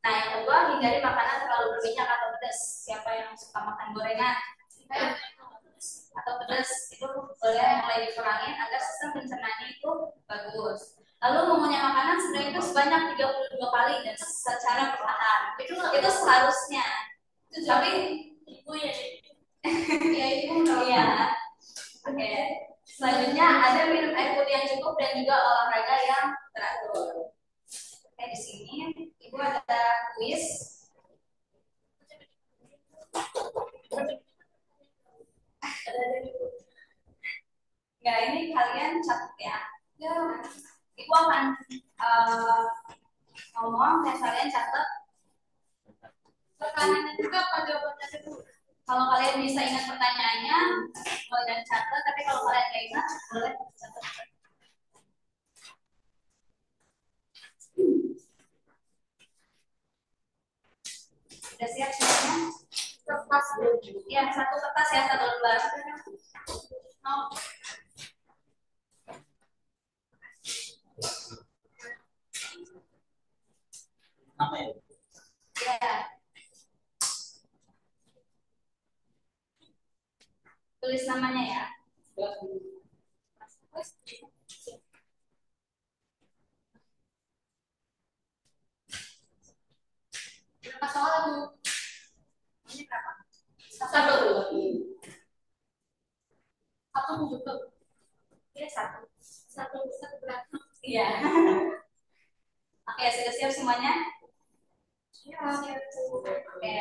Nah, yang kedua, hindari makanan terlalu berminyak atau pedas. Siapa yang suka makan gorengan atau pedas itu boleh mulai dikurangi agar sistem pencernaannya itu bagus. Lalu mengunyah makanan sebenarnya itu sebanyak 32 kali dan secara perlahan. Itu seharusnya. Tapi Ibu ya. ya ibu ya. Oke. Selanjutnya ada minum air putih yang cukup dan juga olahraga yang teratur. Oke, di sini ibu ada kuis. Ya, ini kalian catat ya. Ibu akan ngomong dan kalian catat. Pertanyaannya juga apa jawabannya dulu? Kalau kalian bisa ingat pertanyaannya, boleh catat. Tapi kalau kalian nggak ingat, boleh catat. Sudah siap semuanya? Kertas. Ya, satu kertas ya, satu lembar. Mau? Apa ya? Ya. Tulis namanya ya. Berapa soal Bu? Ini berapa? Satu. Satu Bu. Iya, satu. Satu berat. Iya. Oke, sudah siap semuanya? Siap. Oke.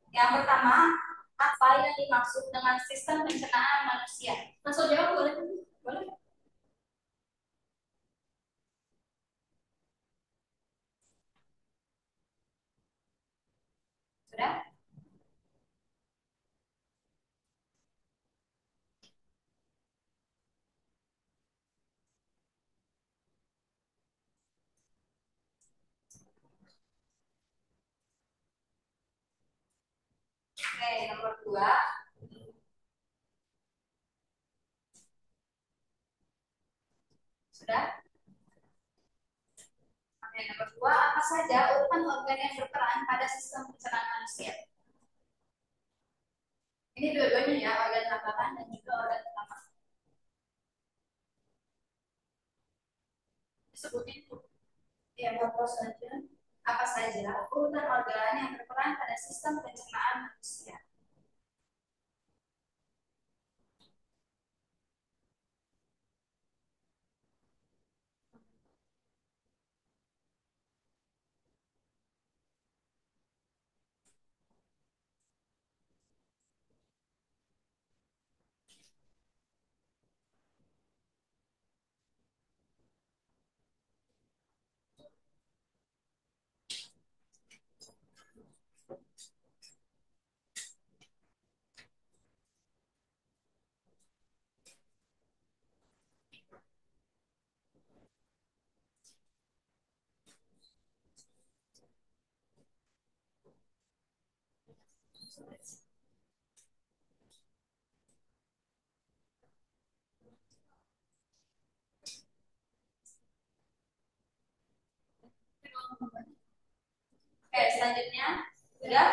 Yang pertama, apa yang dimaksud dengan sistem pencernaan manusia? Langsung jawab boleh? Boleh? Sudah? Oke, nomor 2. Sudah? Oke, nomor 2, apa saja urutan organ yang berperan pada sistem pencernaan manusia? Ini dua-duanya ya, organ tambahan dan juga organ utama. Disebutin tuh. Ya, apa saja urutan organ yang berperan pada sistem pencernaan manusia. Oke, selanjutnya sudah.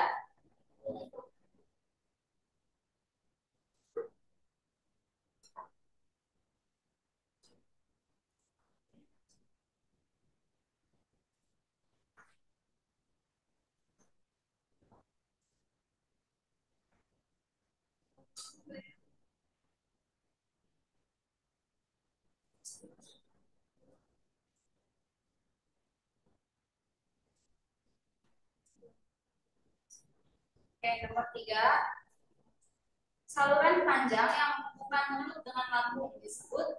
Oke, nomor 3. Saluran panjang yang menghubungkan mulut dengan lambung disebut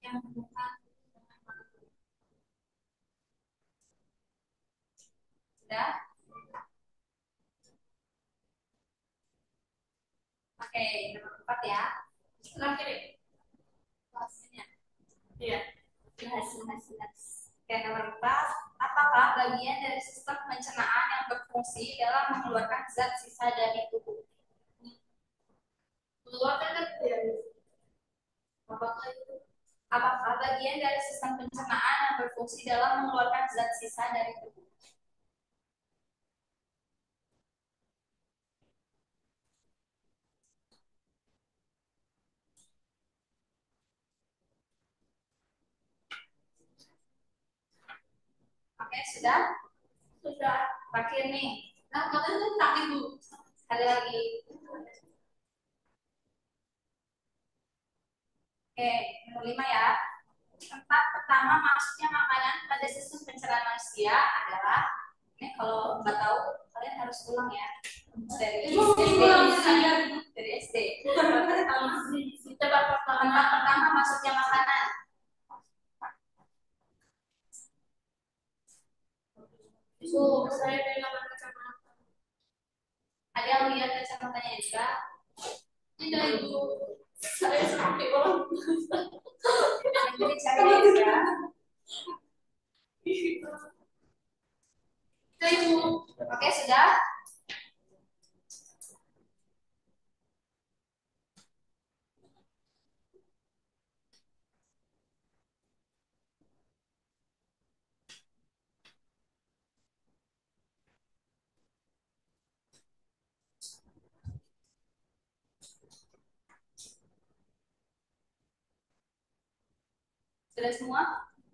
yang menghubungkan dengan lambung. Sudah? Oke, nomor 4 ya. Sebelah kiri. Hasilnya. Iya. Hasil. Oke, nomor 4. Apakah bagian dari sistem pencernaan yang berfungsi dalam mengeluarkan zat sisa dari tubuh? Mengeluarkan ya. Apakah itu? Apakah bagian dari sistem pencernaan yang berfungsi dalam mengeluarkan zat sisa dari tubuh? Oke, sudah? Sudah. Terakhir nih. Nah, katanya tak ibu. Sekali lagi. Oke, nomor 5 ya. Tempat pertama masuknya makanan pada sistem pencernaan manusia adalah, ini kalau nggak tahu kalian harus ulang ya, dari SD. Tempat pertama masuknya makanan. Saya dengan kacamata. Ada yang lihat kacamatanya juga? Tidak ibu. Saya seperti orang. Jadi cari juga. Ibu. Oke, sudah? Sudah semua?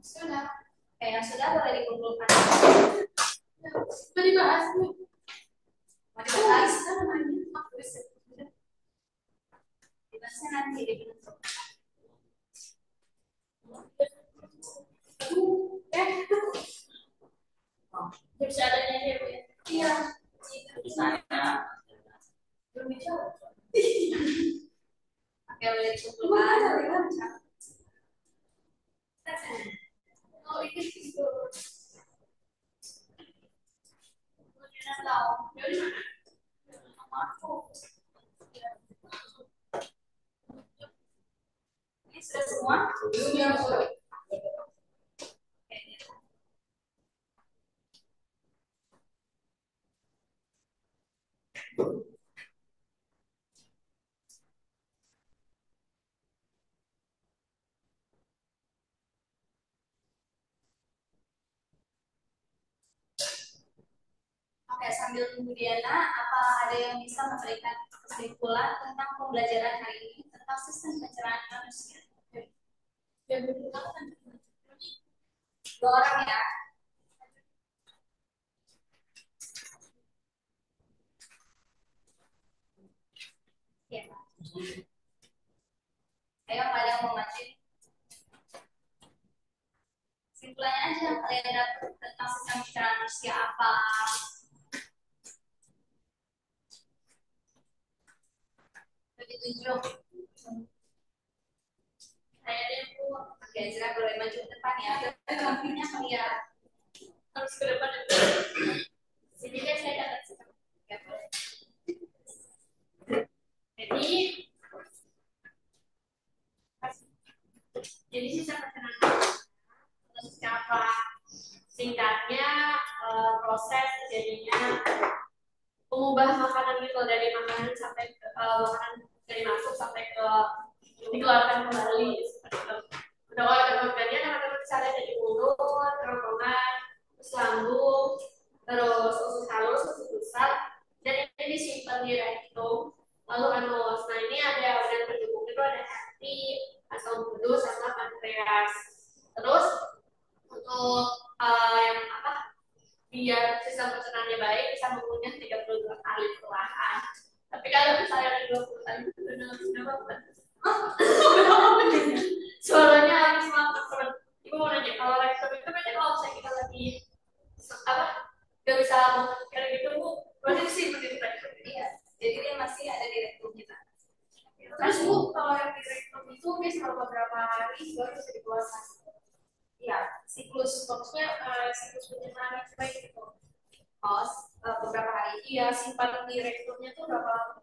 Sudah. Oke, yang sudah boleh dikumpulkan. Sudah dibahas. Mau dibahas? Dibahasnya nanti di penutup. Bisa adanya dia, Bu. Iya. Misalnya, Belum bicara. Oke, boleh dikumpulkan. Oh, ini itu. Ini sudah semua? Sudah, Bu. sambil nunggu Diana, apa ada yang bisa memberikan kesimpulan tentang pembelajaran hari ini tentang sistem pencernaan manusia? Dua orang ya. Ya. Ayo kalian mau maju. Kesimpulannya aja kalian dapat tentang sistem pencernaan manusia apa? Ditunjuk. Saya deh Bu. Oke, Zira boleh maju ke depan ya. Tapi lampunya kalian harus ke depan. Sini deh saya dapat sistem. Ya, boleh. Jadi sistem pencernaan apa? Singkatnya proses terjadinya mengubah makanan gitu dari makanan sampai ke makanan dari masuk sampai ke dikeluarkan kembali seperti itu. Udah kalau teman-temannya teman-teman bisa lihat dari mulut, kerongkongan, terus lambung, terus usus halus, usus besar, dan ini disimpan di rektum. Lalu anus. Nah ini ada organ pendukung itu ada hati, asam urat, sama pankreas. Terus untuk yang apa? Biar sistem pencernaannya baik bisa mengunyah 32 kali perlahan. Tapi kalau misalnya ada 20 kali itu benar-benar suaranya habis banget. Ibu mau nanya kalau rektum itu berarti kalau misalnya kita lagi apa nggak bisa kayak gitu Bu, berarti sih begitu rektum. Iya, jadi dia masih ada di rektum kita. Terus Bu, kalau yang di rektum itu biasanya selama berapa hari baru bisa dikeluarkan? Iya, Siklus, maksudnya siklus pencernaan yang baik gitu. oh, beberapa hari. Iya, simpan di rektumnya tuh berapa lama?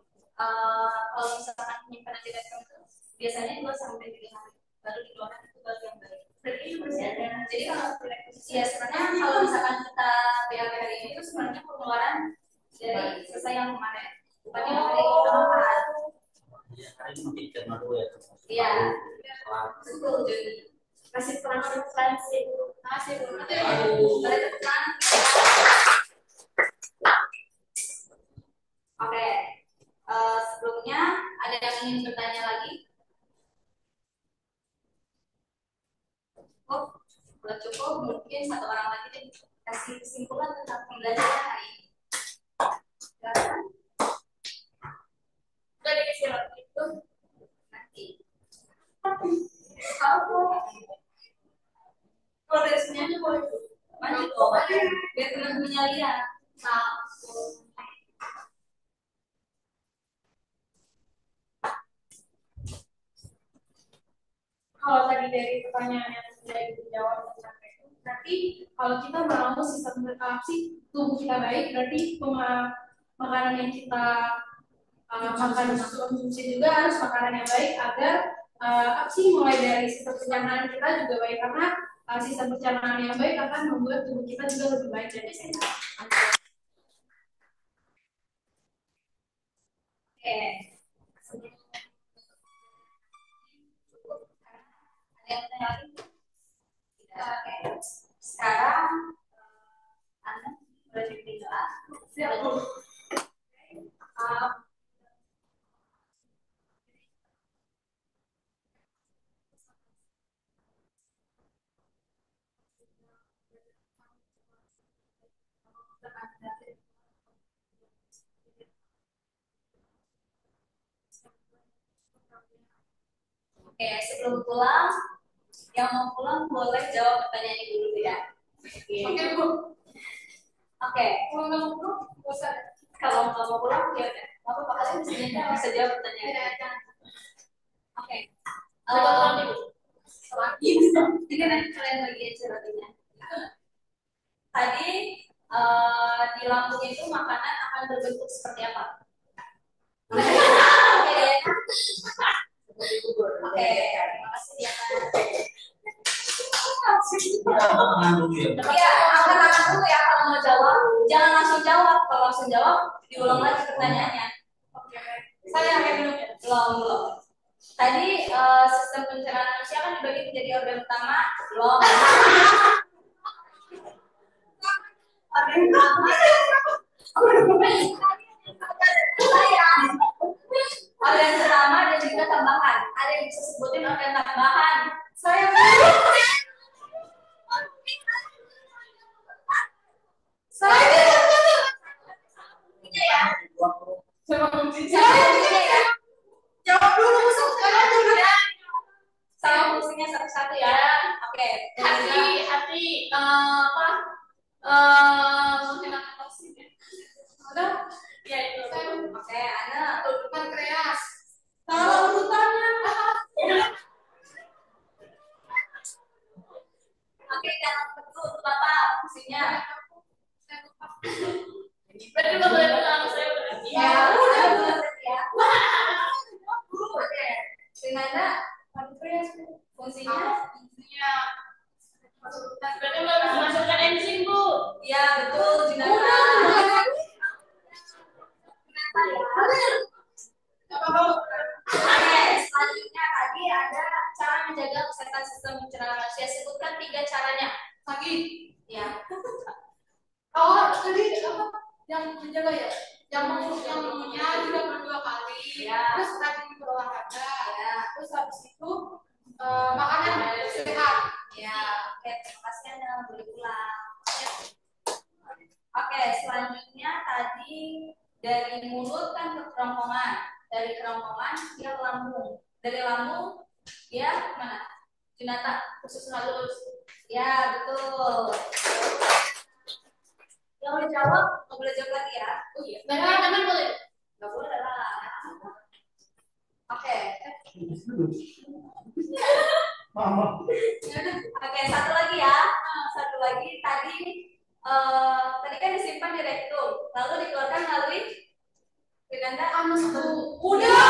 Kalau misalkan penyimpanan di rektum itu biasanya 2 sampai 3 hari baru dikeluarkan, itu baru yang baik. Berarti itu masih ada. Jadi kalau di rektum, ya sebenarnya kalau misalkan kita BAB hari ini itu sebenarnya pengeluaran dari selesai yang kemarin, bukan yang hari kita makan. Ya, hari ini mungkin karena dulu ya. Iya. Setelah 10 Juni. Masih kurang selain sih. Masih belum ada ya. Boleh tekan. Oke. Sebelumnya ada yang ingin bertanya lagi? Oh, sudah cukup. Mungkin satu orang lagi deh kasih kesimpulan tentang pembelajaran hari ini. Silakan. Udah dikasih roti itu. Nanti. Kalau dari semuanya boleh maju biar teman-temannya lihat. Kalau tadi dari pertanyaan yang sudah dijawab tentang rektum, berarti kalau kita mau sistem tubuh kita baik, berarti makanan yang kita makan konsumsi juga harus makanan yang baik agar mulai dari sistem pencernaan kita juga baik, karena sistem pencernaan yang baik akan membuat tubuh kita juga lebih baik dan sehat. Oke. Ada yang bertanya lagi? Tidak. Oke. Sekarang Anda boleh dijelaskan. Oke, sebelum pulang, yang mau pulang boleh jawab pertanyaan ibu dulu ya. Oke Bu. Oke. Kalau nggak mau pulang, bosan. Kalau nggak mau pulang ya udah. Nggak apa-apa, kalian bisa jawab pertanyaan. Oke. Jadi nanti kalian bagian ceratinya. Tadi di lambung itu makanan akan berbentuk seperti apa? Oke, seperti bubur. Oke, terima kasih Diana. Ya, angkat tangan dulu ya kalau mau jawab. Jangan langsung jawab. Kalau langsung jawab, diulang lagi pertanyaannya. Oke. Saya yang dulu ya. Belum. Tadi sistem pencernaan manusia kan dibagi menjadi organ utama, belum. Organ utama Organ utama dan juga tambahan. Ada yang bisa sebutin organ tambahan? Saya ya. jawab dulu sekarang dulu. Sama fungsinya satu-satu ya. Oke. hati Ada? ya itu. Oke, Ana. Pankreas. Salah urutannya. Oke, jangan betul Bapak fungsinya. Berarti lo boleh bilang saya berarti. Ya, udah ya. Oke. Sinanda, pankreas fungsinya? Berarti lo harus masukkan enzim, Bu. Ya, betul, Jinanda. Oke, selanjutnya tadi ada cara menjaga kesehatan sistem pencernaan manusia. Sebutkan 3 caranya. Sakit. Ya. Oh, tadi apa? Yang menjaga ya? Yang minumnya juga berdua kali. Ya. Terus rajin berolahraga. Ya. Terus habis itu makanan sehat. Ya, oke, terima kasih Anda boleh pulang. Oke, selanjutnya tadi dari mulut kan ke kerongkongan, dari kerongkongan dia ke lambung, dari lambung dia kemana? Junata, khusus halus. Ya, betul. Yang boleh jawab, nggak boleh jawab lagi ya? Oh iya. Teman boleh. Nggak boleh lah. Oke. Mama. Oke, satu lagi ya. Satu lagi tadi tadi kan disimpan di rektum, lalu dikeluarkan melalui Yolanda. Udah.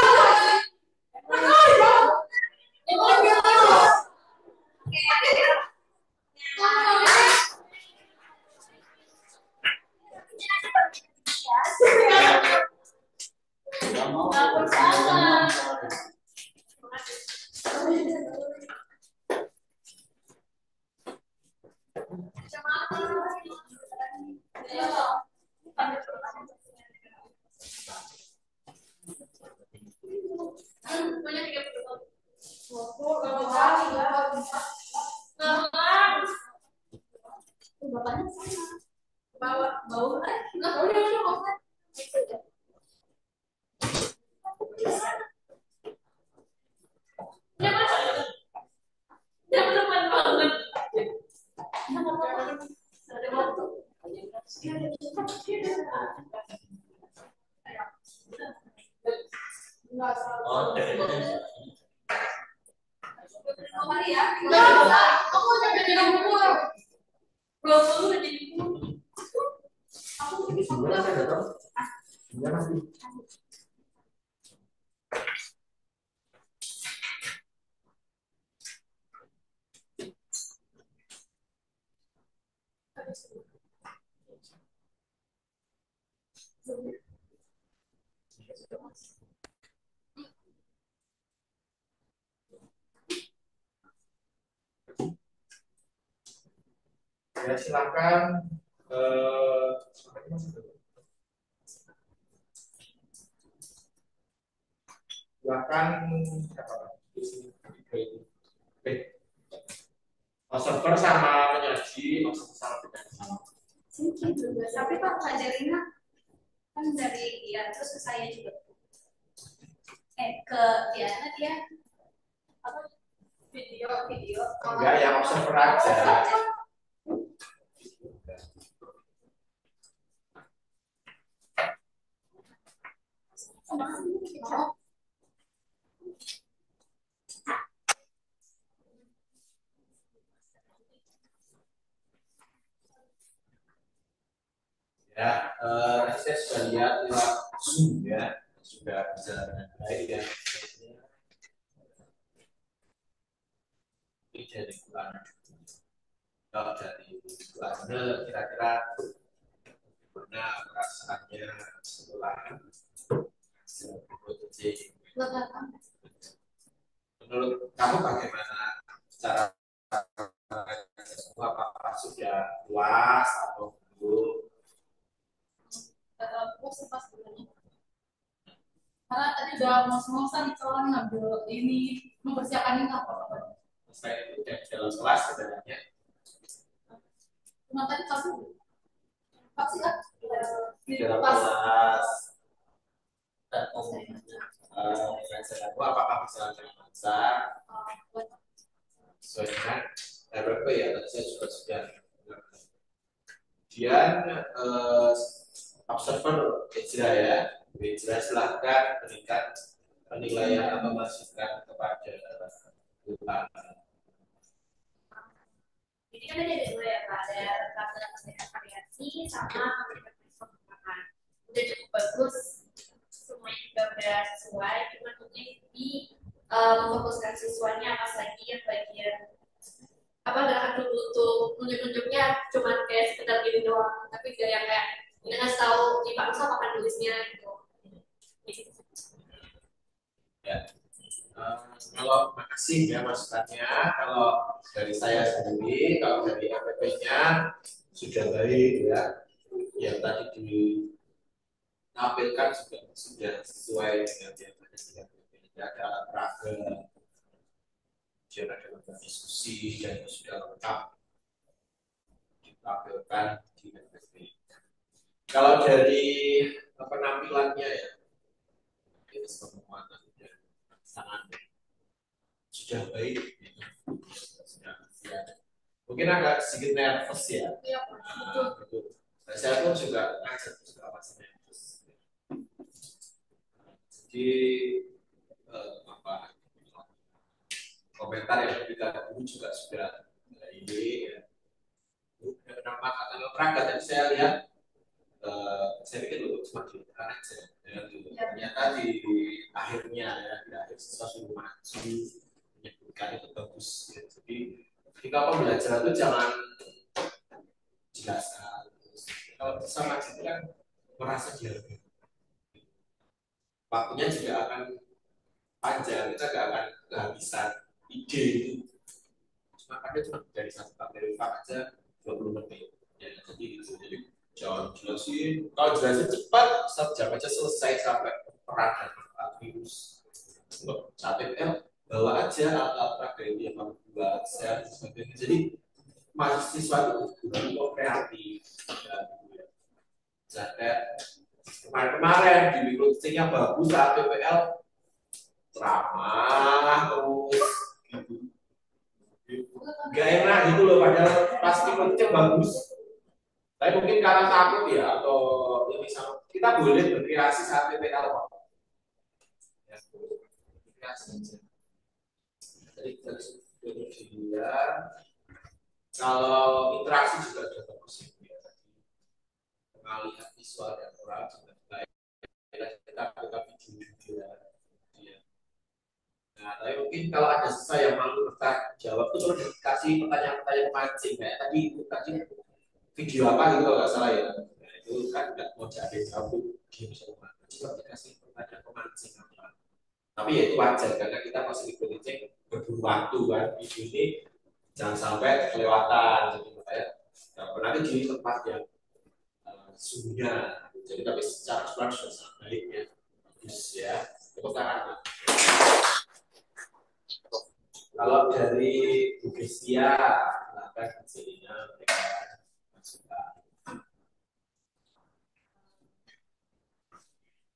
Ya, silakan. Silakan observer sama penyaji, observer sama penyaji. Tapi Pak Fajarina kan dari dia terus ke saya juga. Ke Diana dia apa video. Enggak, yang observer aja. Ya, saya sudah lihat lewat Zoom ya, sudah berjalan dengan baik ya. Ini dari bulan, kalau dari bulan kira-kira bagaimana perasaannya setelah produksi. Menurut kamu bagaimana cara apakah sudah puas atau belum? Karena tadi udah ngos-ngosan soal ngambil ini, mempersiapkan ini apa? Selain itu dari dalam kelas sebenarnya. Cuma tadi kamu apa sih kan? Di dalam kelas dan aku apakah bisa lancar sesuai dengan RPP ya, tadi saya juga sudah. Kemudian observer Ejra ya, Ejra silahkan berikan penilaian atau masukan kepada Jadi kan ada dua ya Pak, ada rasa variasi sama pengembangan. Udah cukup bagus, semuanya juga udah sesuai, cuma mungkin di memfokuskan siswanya apa lagi yang bagian apa nggak perlu untuk nunjuk-nunjuknya cuma kayak sekedar gini doang, tapi gak yang kayak dengan tahu di Pak Musa akan nulisnya gitu. Ya. Kalau makasih ya masukannya. Kalau dari saya sendiri, kalau dari APP-nya sudah baik ya. Yang tadi ditampilkan sudah sesuai dengan yang tadi ada alat peraga, kemudian ada lembaga diskusi dan itu sudah lengkap ditampilkan di APP. Kalau dari penampilannya ya, ini semua sudah baik, mungkin agak sedikit nervous ya. Betul. Saya pun juga ngajar juga masih nervous. Jadi komentar yang diberikan guru juga sudah ini ya. Kenapa kata peraga tadi saya lihat, saya pikir dulu cuma di aja. Ternyata di akhirnya ya, di akhir siswa sudah maju menyebutkan itu bagus ya. Jadi ketika pembelajaran itu jangan jelaskan kalau sama itu kan merasa dihargai, waktunya juga akan panjang, kita gak akan kehabisan ide itu. Cuma dari satu materi aja 20 menit ya, jadi itu jadi jangan jelasin. Kalau jelasin cepat, 1 jam aja selesai sampai peran dan manfaat virus. Untuk HTML bawa aja alat-alat dari yang kamu buat, saya sebagainya. Jadi mahasiswa itu lebih kreatif. Jadi kemarin di microteachingnya bagus, HTML ceramah terus gitu. Gak enak gitu loh, padahal pas microteaching bagus. Tapi mungkin karena takut ya, atau ini sama, kita boleh berkreasi saat PPL ya, berkreasi aja. Jadi dia kalau interaksi juga ada bagus ya. Pengalihan visual dan oral juga baik. Kita buka video juga. Nah, tapi mungkin kalau ada siswa yang malu bertanya jawab itu coba dikasih pertanyaan-pertanyaan mancing kayak tadi itu tadi video apa gitu kalau nggak salah ya. Nah, itu kan nggak mau jadi jawab dia bisa coba dikasih pertanyaan pemancing apa. Tapi ya itu wajar karena kita masih dicek berburu waktu kan, video ini jangan sampai kelewatan. Jadi makanya nanti di tempat yang sesungguhnya. Jadi tapi secara keseluruhan sudah sangat baik ya, bagus ya. Tepuk tangan. Kalau dari Bu Gestia, silakan hasilnya memberikan masukan.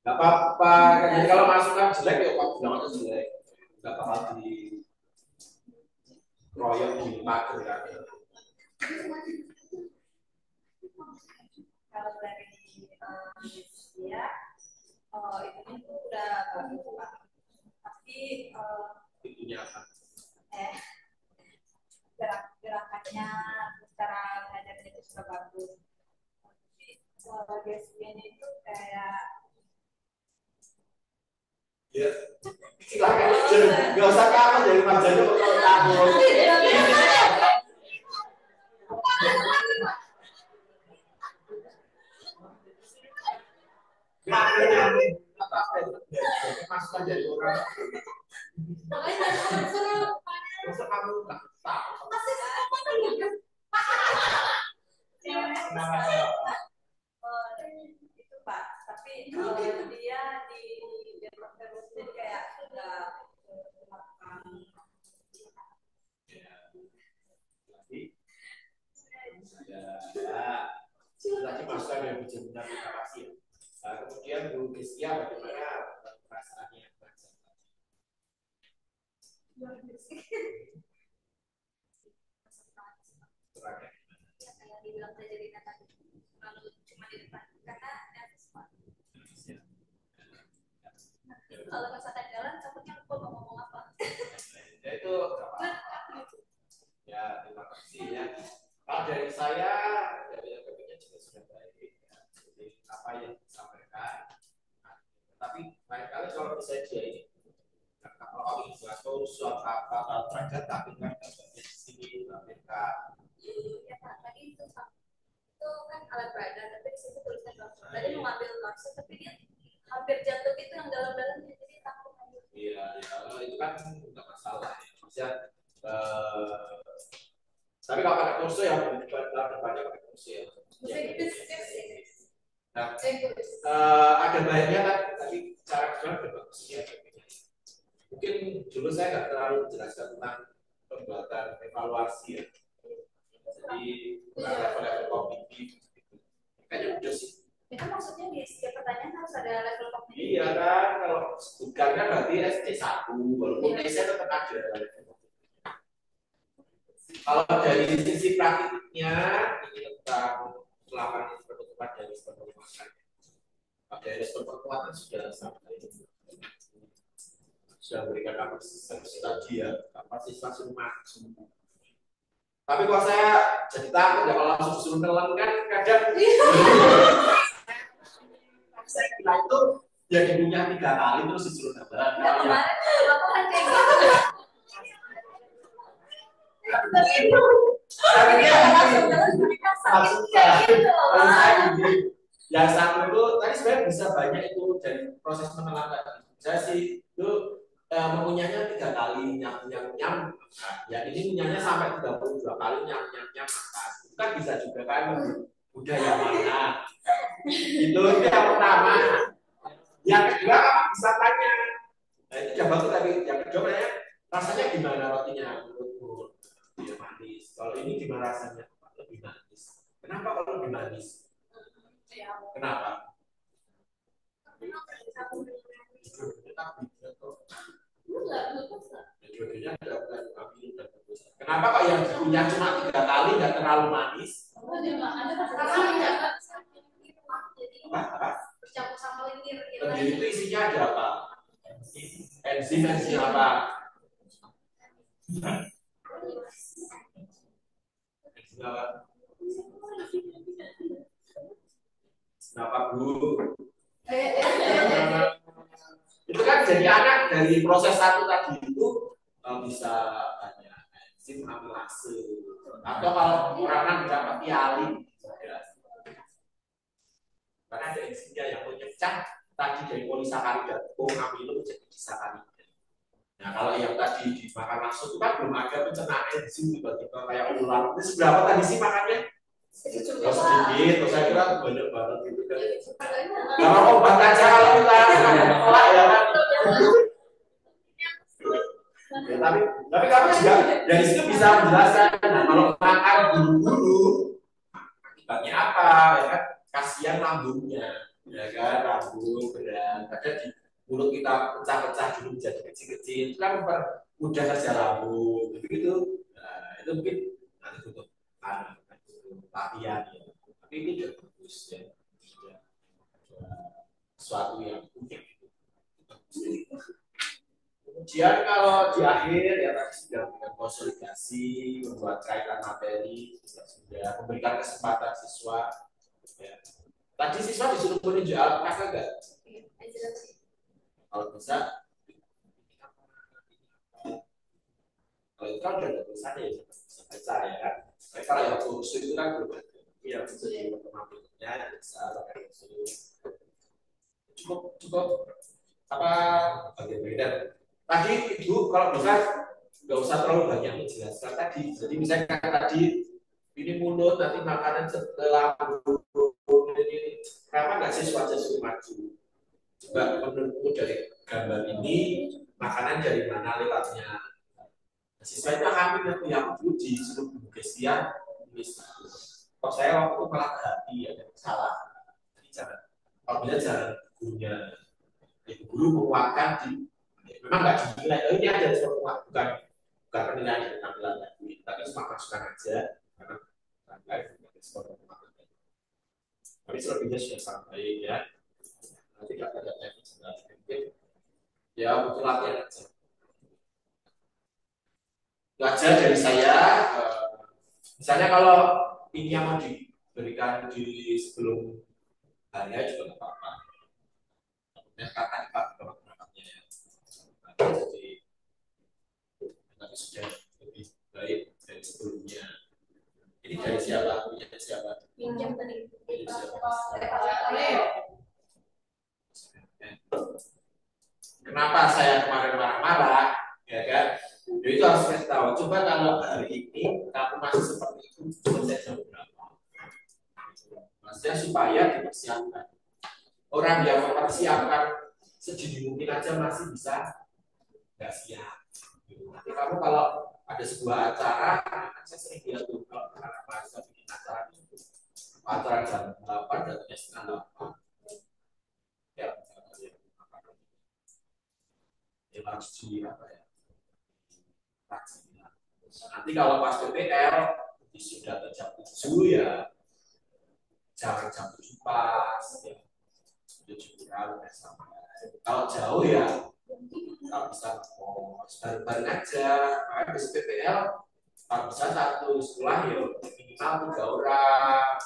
Gak apa-apa, jadi kalau masukan jelek ya Pak bilang aja jelek. Gak apa-apa di proyek di pagar kan. Kalau dari Gestia, itu udah bagus Pak. Tapi itunya apa? Gerakannya secara belajarnya itu sudah bagus. Gesianya itu kayak ya silakan nggak usah kamu dari Mas Jano kalau takut. Masukan dari orang. Masa kamu nggak tahu? Itu Pak, tapi dia di Sia bagaimana perasaannya belajar? Ya, kayak dibilang belajar tadi lalu cuma di depan karena nervous banget. Kalau misalkan jalan takutnya lupa mau ngomong apa. Ya itu ya terima kasih ya. Kalau dari saya dari LPP-nya juga sudah baik ya. Jadi apa yang disampaikan, tapi lain kali kalau bisa dia ini kalau ingin mengatur suatu apa derajat tapi kan di sini mereka ya Pak, tadi itu Pak, itu kan alat peraga tapi di situ tulisan dokter tadi mau ngambil maksud tapi dia hampir jatuh itu yang dalam-dalamnya jadi takut ngambil. Iya kalau itu kan nggak masalah ya maksudnya tapi kalau pakai kursi ya banyak pakai kursi ya. Nah, ada baiknya kan tadi cara kerja bagus ya. Mungkin dulu saya nggak terlalu menjelaskan tentang pembuatan evaluasi ya. Jadi level-level kognitif kayaknya udah sih. Itu maksudnya di setiap pertanyaan harus ada level kognitif. Iya kan, kalau bukan kan berarti SD1 walaupun saya tetap ada. Kalau dari sisi praktiknya ini tentang melakukan penutupan dari penguatan. Dari penguatan sudah sampai sudah berikan kapasitas tadi ya, kapasitas rumah. Tapi kalau saya jadi takut ya kalau langsung disuruh nelen kan kadang saya kira itu ya ibunya 3 kali terus disuruh nelen. Ya kemarin laporan kayak gitu. Yang satu itu tadi sebenarnya bisa banyak itu dari proses menelan tadi. Saya sih itu mengunyahnya 3 kali nyam. Ya ini ngunyahnya sampai 32 kali nyam. Itu kan bisa juga kan budaya mana. Itu yang pertama. Yang kedua bisa tanya. Nah itu coba tuh tadi. Yang kedua ya rasanya gimana rotinya menurutmu? Ya manis. Kalau ini gimana rasanya? Lebih manis. Kenapa kalau lebih manis? Kenapa? Kenapa kok yang punya cuma 3 kali nggak terlalu manis? Bercampur sama lendir. Lendir itu isinya ada apa? Enzim apa? Kenapa Bu? Itu kan jadi anak dari proses satu tadi itu bisa banyak enzim amilase atau kalau orang dapat hialin karena ada enzimnya yang menyecah tadi dari polisakarida amilo menjadi disakarida. Nah kalau yang tadi dimakan langsung itu kan belum ada pencernaan enzim tiba-tiba kayak ular. Ini seberapa tadi sih makannya? Sedikit, saya kira banyak banget gitu kan. Kalau obat aja kalau kita tolak ya kan. Ya, tapi kamu juga dari situ bisa menjelaskan. Nah, kalau makan buru-buru akibatnya apa? Ya kan? Kasihan lambungnya, ya kan? Lambung berat. Ada di mulut kita pecah-pecah dulu menjadi kecil-kecil. Itu kan udah kerja lambung, begitu. Nah, itu mungkin nanti butuh latihan ya. Tapi ini juga bagus ya. Sesuatu yang unik. Kemudian kalau di akhir ya tadi sudah memberikan konsolidasi, membuat kaitan materi, sudah memberikan kesempatan siswa. Ya. Tadi siswa disuruh menunjuk alat kakak enggak? Kalau bisa, kalau itu kan udah ada tulisannya ya, bisa baca ya kan. Tapi kalau yang khusus itu kan belum ada. Ya, khusus di pertemuan berikutnya bisa pakai khusus. Cukup apa bagaimana? Tadi Ibu kalau bisa nggak usah terlalu banyak menjelaskan tadi. Jadi misalnya tadi ini mulut nanti makanan setelah ini kenapa nggak siswa suruh maju? Coba menurutku dari gambar ini makanan dari mana lewatnya? Siswa itu akan mengerti yang di seluruh gestian. Kalau saya waktu malah hati ya salah. Jadi jangan. Apabila jangan punya Guru menguatkan memang nggak dinilai. Ini ada semua bukan penilaian dari tampilan tadi, tapi cuma masukan aja karena tapi selebihnya sudah sangat baik ya. Nanti tidak ada teknik mungkin ya butuh latihan aja. Itu aja dari saya. Misalnya kalau ini yang mau diberikan di sebelum hari juga nggak apa-apa. Ya kata dipakai ya. Jadi tapi sudah lebih baik dari sebelumnya. Ini dari siapa? Punya siapa? Pinjam tadi. Kenapa saya kemarin marah-marah? Ya kan? Jadi itu harus kita tahu. Coba kalau hari ini kamu masih seperti itu, selesai jam berapa? Maksudnya supaya dipersiapkan. Orang yang mempersiapkan sedini mungkin aja masih bisa nggak siap. Nanti kamu kalau ada sebuah acara, saya sering lihat tuh kalau anak mahasiswa bikin acara jam 8 datangnya setengah 8. Ya, harus di apa ya? Nanti kalau pas PPL sudah jam 7 ya, jangan jam 7 pas ya. 7 kurang sampai. Kalau jauh ya kalau bisa bareng aja. Habis PPL kalau bisa satu sekolah ya minimal 3 orang.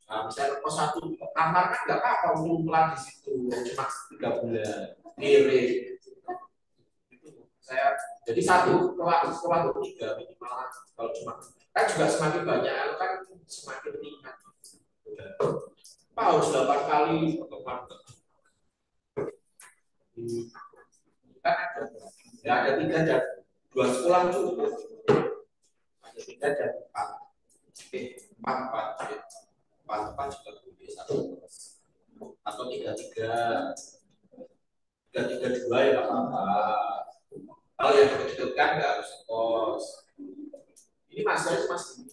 Nah, misalnya kos 1 kamar kan nggak apa-apa ngumpulin di situ cuma 3 bulan mirip. Saya jadi satu sekolah 3 minimal kalau cuma kan juga semakin banyak kan semakin tingkat. Harus 8 kali pertemuan. Ya ada 3 dan 2 sekolah cukup. Ada 3 dan 4. Oke, 4 juga boleh 1 atau 3-3 2 ya apa-apa. Kalau yang dekat kan nggak harus kos. Ini masalahnya masih.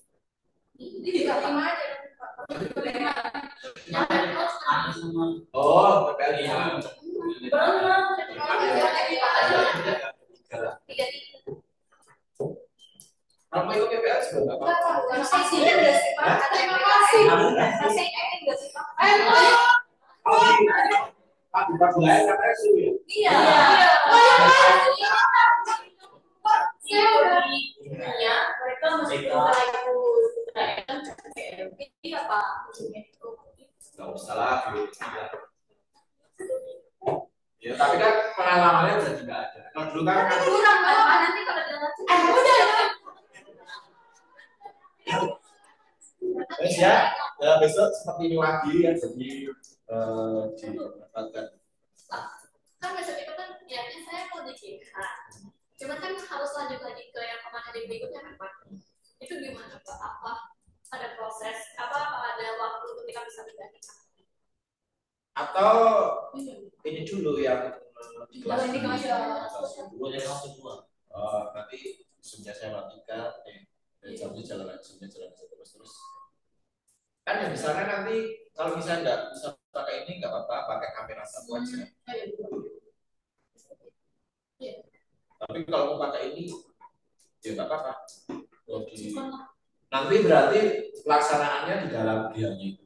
Ini juga 5 aja. Oh, berkali-kali. Kamu ikut PPL sebelum apa? Terima kasih. Pak bukan wilayah katanya sih ya. Iya. Iya, mereka masih Iya Pak. Nggak usah lah. Ya, tapi kan pengalamannya jadi nggak ada. Kalau dulu kan Kurang Pak, nanti kalau jalan ya besok seperti ini lagi ya jadi didapatkan. Kan besok itu kan niatnya saya mau di GH. Cuman kan harus lanjut lagi ke yang kemarin berikutnya kan Pak. Itu gimana Pak? Apa ada proses? Apa ada waktu ketika bisa digantikan? Atau ini dulu yang di kelas ini kelas nanti semenjak saya matikan dari jamnya jalan terus kan yang di sana nanti kalau misalnya nggak bisa pakai ini nggak apa-apa, pakai kamera 1 aja. Tapi kalau mau pakai ini ya nggak apa-apa. Nanti berarti pelaksanaannya di dalam dia itu